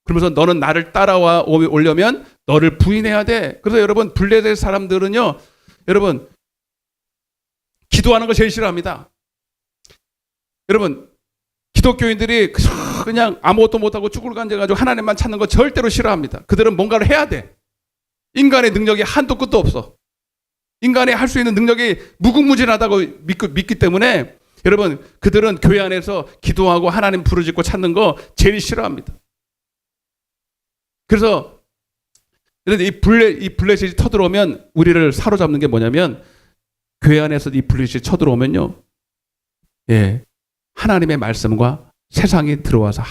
A: 그러면서 너는 나를 따라와 오려면 너를 부인해야 돼. 그래서 여러분 블레셋 사람들은요. 여러분 기도하는 걸 제일 싫어합니다. 여러분 기독교인들이 그냥 아무것도 못하고 쭈글고 앉아가지고 하나님만 찾는 거 절대로 싫어합니다. 그들은 뭔가를 해야 돼. 인간의 능력이 한도 끝도 없어. 인간이 할 수 있는 능력이 무궁무진하다고 믿기 때문에 여러분 그들은 교회 안에서 기도하고 하나님 부르짖고 찾는 거 제일 싫어합니다. 그래서 이 블레셋이 터들어오면 우리를 사로잡는 게 뭐냐면 교회 안에서 이 블레셋이 쳐들어오면요. 예. 하나님의 말씀과 세상이 들어와서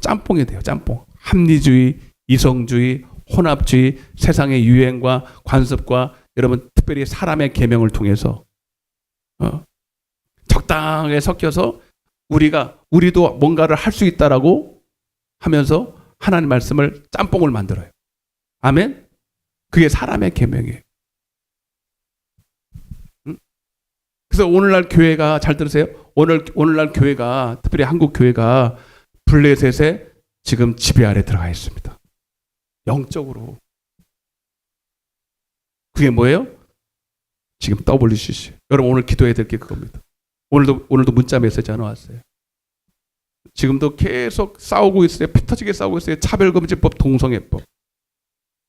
A: 짬뽕이 돼요. 짬뽕. 합리주의, 이성주의, 혼합주의, 세상의 유행과 관습과 여러분 특별히 사람의 계명을 통해서 적당하게 섞여서 우리도 뭔가를 할 수 있다라고 하면서 하나님 말씀을 짬뽕을 만들어요. 아멘. 그게 사람의 계명이에요. 그래서 오늘날 교회가 잘 들으세요. 오늘날 교회가 특별히 한국 교회가 블레셋의 지금 지배 아래 들어가 있습니다. 영적으로. 그게 뭐예요? 지금 WCC. 여러분 오늘 기도해야 될 게 그겁니다. 오늘도 문자 메시지 하나 왔어요. 지금도 계속 싸우고 있어요. 피 터지게 싸우고 있어요. 차별금지법, 동성애법.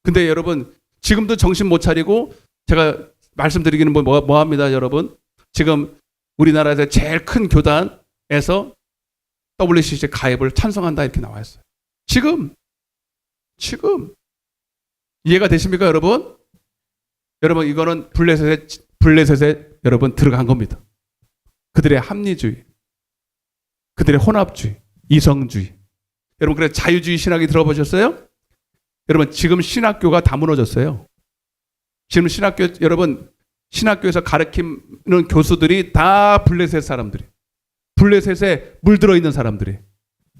A: 근데 여러분 지금도 정신 못 차리고 제가 말씀드리기는 뭐 합니다, 여러분. 지금 우리나라에서 제일 큰 교단에서 WCC 가입을 찬성한다 이렇게 나와 있어요. 지금 이해가 되십니까, 여러분? 여러분 이거는 블레셋에 여러분 들어간 겁니다. 그들의 합리주의. 그들의 혼합주의, 이성주의. 여러분 그래 자유주의 신학이 들어보셨어요? 여러분 지금 신학교가 다 무너졌어요. 지금 여러분 신학교에서 가르치는 교수들이 다 블레셋 사람들이, 블레셋에 물들어 있는 사람들이,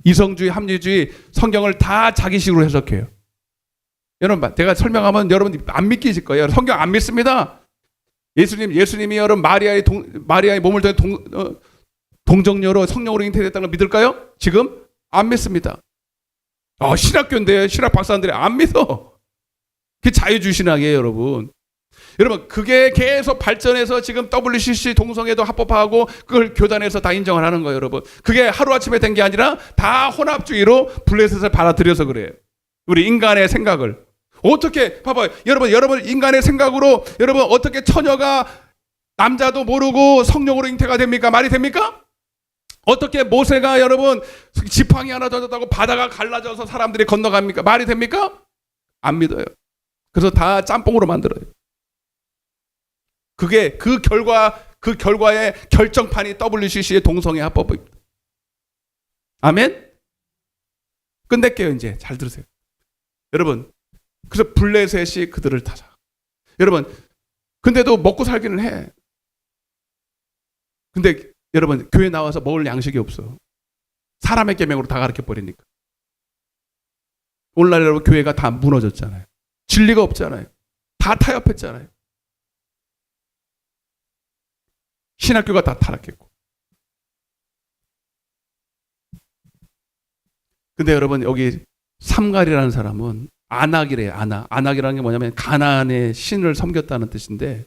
A: 이성주의, 합리주의, 성경을 다 자기식으로 해석해요. 여러분 내가 설명하면 여러분 안 믿기실 거예요. 성경 안 믿습니다. 예수님이 여러분 마리아의 몸을 통해 동정녀로 성령으로 잉태됐다는 걸 믿을까요? 지금 안 믿습니다. 신학교인데 신학 박사들이 안 믿어. 그게 자유주의 신학이에요, 여러분. 여러분 그게 계속 발전해서 지금 WCC 동성애도 합법화하고 그걸 교단에서 다 인정을 하는 거예요, 여러분. 그게 하루아침에 된 게 아니라 다 혼합주의로 블레셋을 받아들여서 그래요. 우리 인간의 생각을 어떻게 봐봐요. 여러분 인간의 생각으로 여러분 어떻게 처녀가 남자도 모르고 성령으로 잉태가 됩니까? 말이 됩니까? 어떻게 모세가 여러분 지팡이 하나 던졌다고 바다가 갈라져서 사람들이 건너갑니까? 말이 됩니까? 안 믿어요. 그래서 다 짬뽕으로 만들어요. 그게 그 결과의 결정판이 WCC의 동성애 합법입니다. 아멘? 끝낼게요. 이제 잘 들으세요. 여러분 그래서 블레셋이 그들을 타자. 여러분 근데도 먹고 살기는 해. 근데 여러분 교회 나와서 먹을 양식이 없어. 사람의 계명으로 다 가르쳐 버리니까. 오늘날 여러분 교회가 다 무너졌잖아요. 진리가 없잖아요. 다 타협했잖아요. 신학교가 다 타락했고. 근데 여러분 여기 삼갈이라는 사람은 안악이래요. 안악이라는 게 뭐냐면 가나안의 신을 섬겼다는 뜻인데,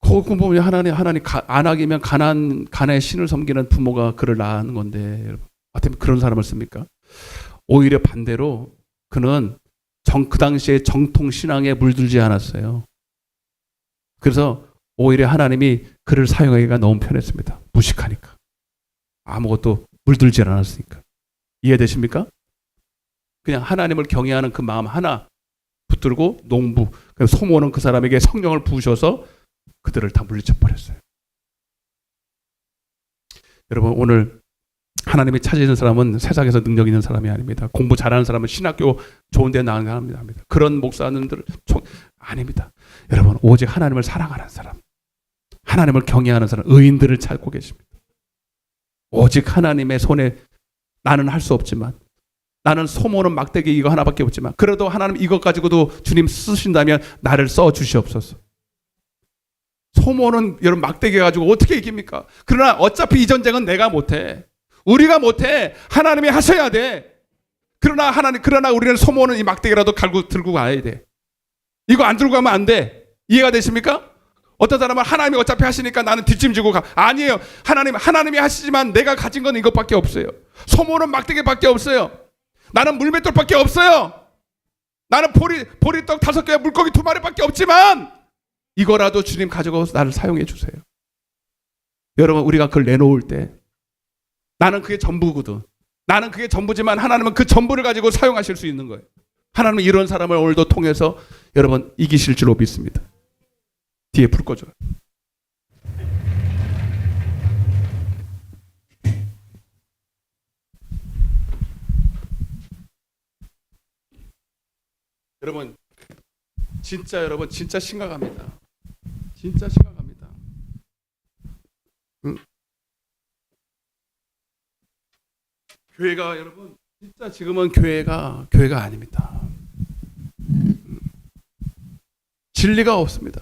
A: 거기 보면 하나님 안악이면 가나안의 신을 섬기는 부모가 그를 낳은 건데, 여러분 어떻게 그런 사람을 씁니까? 오히려 반대로 그는 그 당시에 정통 신앙에 물들지 않았어요. 그래서 오히려 하나님이 그를 사용하기가 너무 편했습니다. 무식하니까. 아무것도 물들지 않았으니까. 이해되십니까? 그냥 하나님을 경외하는 그 마음 하나 붙들고 농부, 소모는 그 사람에게 성령을 부으셔서 그들을 다 물리쳐 버렸어요. 여러분 오늘 하나님이 찾으시는 사람은 세상에서 능력 있는 사람이 아닙니다. 공부 잘하는 사람은 신학교 좋은 데 나가는 사람이 아닙니다. 그런 목사님들 아닙니다. 여러분 오직 하나님을 사랑하는 사람, 하나님을 경외하는 사람, 의인들을 찾고 계십니다. 오직 하나님의 손에 나는 할 수 없지만, 나는 소모는 막대기 이거 하나밖에 없지만 그래도 하나님 이것 가지고도 주님 쓰신다면 나를 써 주시옵소서. 소모는 여러분 막대기 가지고 어떻게 이깁니까? 그러나 어차피 이 전쟁은 내가 못해. 우리가 못해. 하나님이 하셔야 돼. 그러나 우리는 소모는 이 막대기라도 들고 가야 돼. 이거 안 들고 가면 안 돼. 이해가 되십니까? 어떤 사람은 하나님이 어차피 하시니까 나는 뒷짐지고 가. 아니에요. 하나님이 하시지만 내가 가진 건 이것밖에 없어요. 소모는 막대기밖에 없어요. 나는 물맷돌밖에 없어요. 나는 보리떡 5개, 물고기 2마리밖에 없지만 이거라도 주님 가져가서 나를 사용해 주세요. 여러분 우리가 그걸 내놓을 때 나는 그게 전부거든. 나는 그게 전부지만 하나님은 그 전부를 가지고 사용하실 수 있는 거예요. 하나님은 이런 사람을 오늘도 통해서 여러분 이기실 줄로 믿습니다. 뒤에 불 꺼줘요. 여러분 진짜 심각합니다. 진짜 심각합니다. 교회가 여러분 진짜 지금은 교회가 아닙니다. 진리가 없습니다.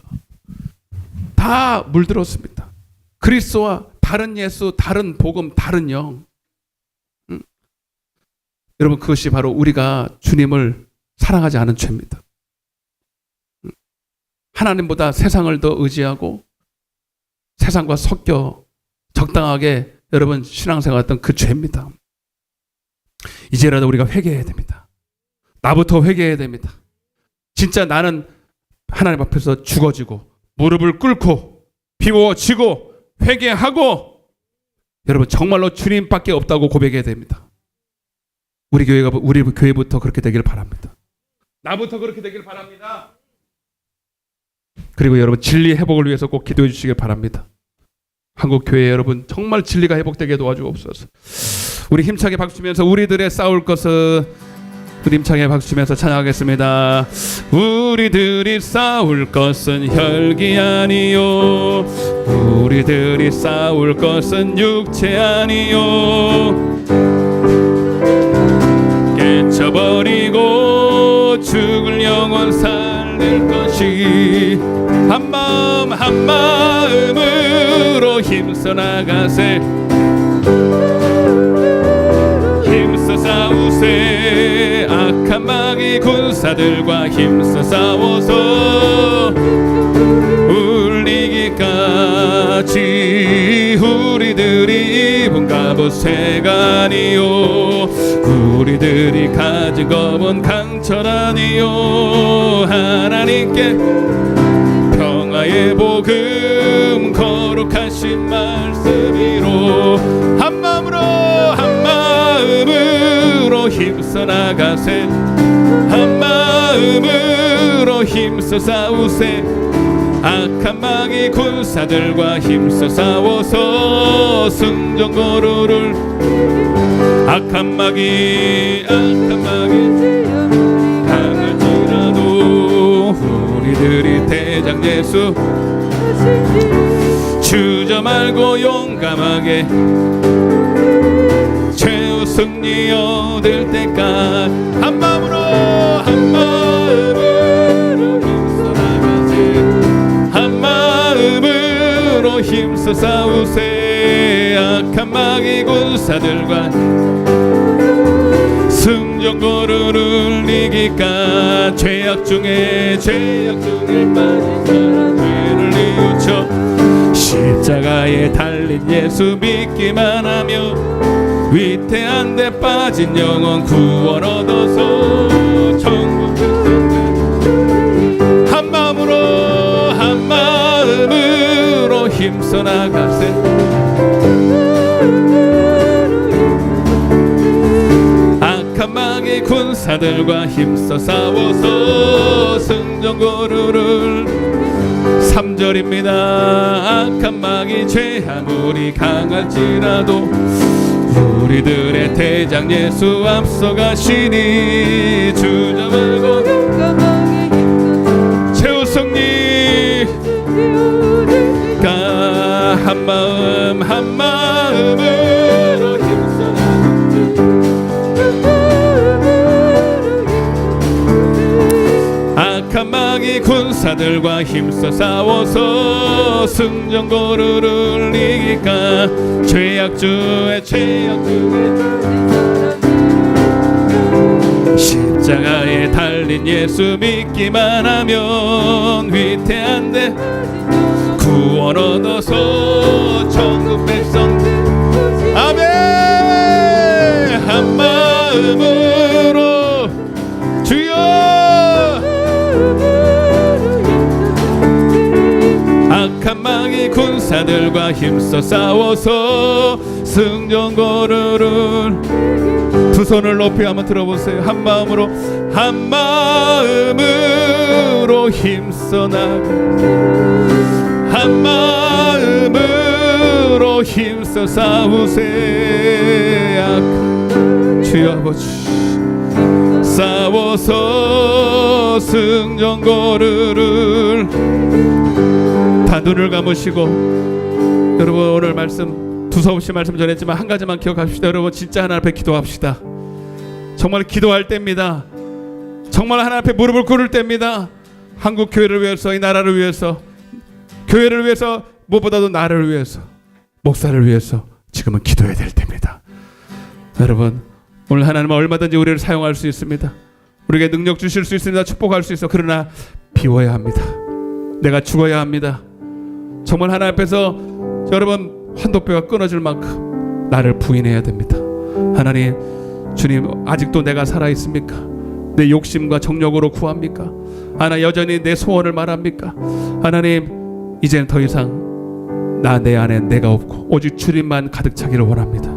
A: 다 물들었습니다. 그리스도와 다른 예수, 다른 복음, 다른 영. 여러분 그것이 바로 우리가 주님을 사랑하지 않은 죄입니다. 하나님보다 세상을 더 의지하고 세상과 섞여 적당하게 여러분 신앙생활했던 그 죄입니다. 이제라도 우리가 회개해야 됩니다. 나부터 회개해야 됩니다. 진짜 나는 하나님 앞에서 죽어지고 무릎을 꿇고 비워지고 회개하고 여러분 정말로 주님밖에 없다고 고백해야 됩니다. 우리 교회부터 그렇게 되길 바랍니다. 나부터 그렇게 되길 바랍니다. 그리고 여러분 진리 회복을 위해서 꼭 기도해 주시길 바랍니다. 한국교회 여러분 정말 진리가 회복되게 도와주옵소서. 우리 힘차게 박수치면서 우리들의 싸울 것은, 우리 힘차게 박수치면서 찬양하겠습니다. 우리들이 싸울 것은 혈기 아니요, 우리들이 싸울 것은 육체 아니요, 깨쳐버리고 죽을 영혼 살릴 것이 한 마음 한 마음으로 힘써 나가세, 힘써 싸우세. 악한 마귀 군사들과 힘써 싸워서 울리기까지 우리들이 입은 갑옷 새가 아니요, 우리들이 가진 검은 강철 아니요, 하나님께 평화의 복음 거룩하신 말씀이로 한 마음으로 힘써 나가세, 한 마음으로 힘써 싸우세. 악한 마귀 군사들과 힘써 싸워서 승전거루를, 악한 마귀 강할지라도 우리들이 대장 예수 주저 말고 용감하게 최후 승리 얻을 때까지 한 마음으로 힘써 나가세, 한 마음으로 힘써 싸우세. 악한 마귀 군사들과 승전거루를 이기까 죄악 중에 빠진 사람 죄를 뉘우쳐 십자가에 달린 예수 믿기만 하며 위태한 데 빠진 영혼 구원 얻어서 천국 한 마음으로 힘써 나가세. 악한 마귀 군사들과 힘써 싸워서 승전거루를 3절입니다. 악한 마귀 죄 아무리 강할지라도 우리들의 대장 예수 앞서가시니 주저 말고 최후 승리가 한 마음으로 힘써 악한 마귀 군사들과 힘써 싸워서 승전거루를 이기까 죄악 중에 십자가에 달린 예수 믿기만 하면 위태한데 구원 얻어서 천국 백성 아멘. 한 마음으로 주여 악한 마귀 군사들과 힘써 싸워서 승전거루를 두 손을 높이 한번 들어보세요. 한 마음으로 힘써 나가, 한 마음으로 힘써 싸우세. 주여 아버지 싸워서 승전거루를 다 눈을 감으시고 여러분 오늘 말씀 두서없이 말씀 전했지만 한 가지만 기억합시다. 여러분 진짜 하나님 앞에 기도합시다. 정말 기도할 때입니다. 정말 하나님 앞에 무릎을 꿇을 때입니다. 한국 교회를 위해서, 이 나라를 위해서, 교회를 위해서, 무엇보다도 나를 위해서, 목사를 위해서 지금은 기도해야 될 때입니다. 여러분 오늘 하나님은 얼마든지 우리를 사용할 수 있습니다. 우리에게 능력 주실 수 있습니다. 축복할 수 있어. 그러나 비워야 합니다. 내가 죽어야 합니다. 정말 하나님 앞에서 여러분 환도뼈가 끊어질 만큼 나를 부인해야 됩니다. 하나님, 주님 아직도 내가 살아있습니까? 내 욕심과 정력으로 구합니까? 하나 여전히 내 소원을 말합니까? 하나님 이제는 더 이상 내 안에 내가 없고 오직 주님만 가득 차기를 원합니다.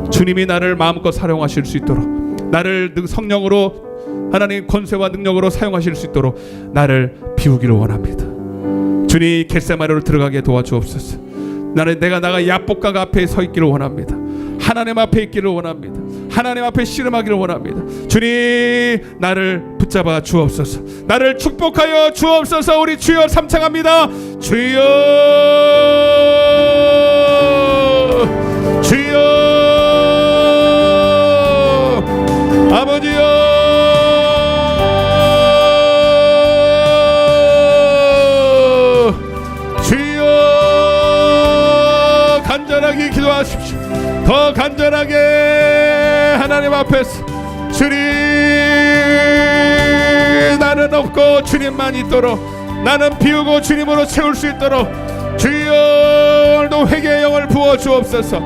A: 주님이 나를 마음껏 사용하실 수 있도록, 나를 성령으로 하나님 권세와 능력으로 사용하실 수 있도록 나를 비우기를 원합니다. 주님 겟세마네로 들어가게 도와주옵소서. 내가 야복강 앞에 서 있기를 원합니다. 하나님 앞에 있기를 원합니다. 하나님 앞에 씨름하기를 원합니다. 주님, 나를 붙잡아 주옵소서. 나를 축복하여 주옵소서. 우리 주여 삼창합니다. 주여, 주여, 아버지여, 주여, 간절하게 기도하십시오. 더 간절하게 하나님 앞에서 주님, 나는 없고 주님만 있도록, 나는 비우고 주님으로 채울 수 있도록 주여 오늘도 회개의 영을 부어 주옵소서.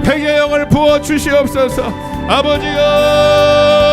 A: 회개의 영을 부어 주시옵소서. 아버지여,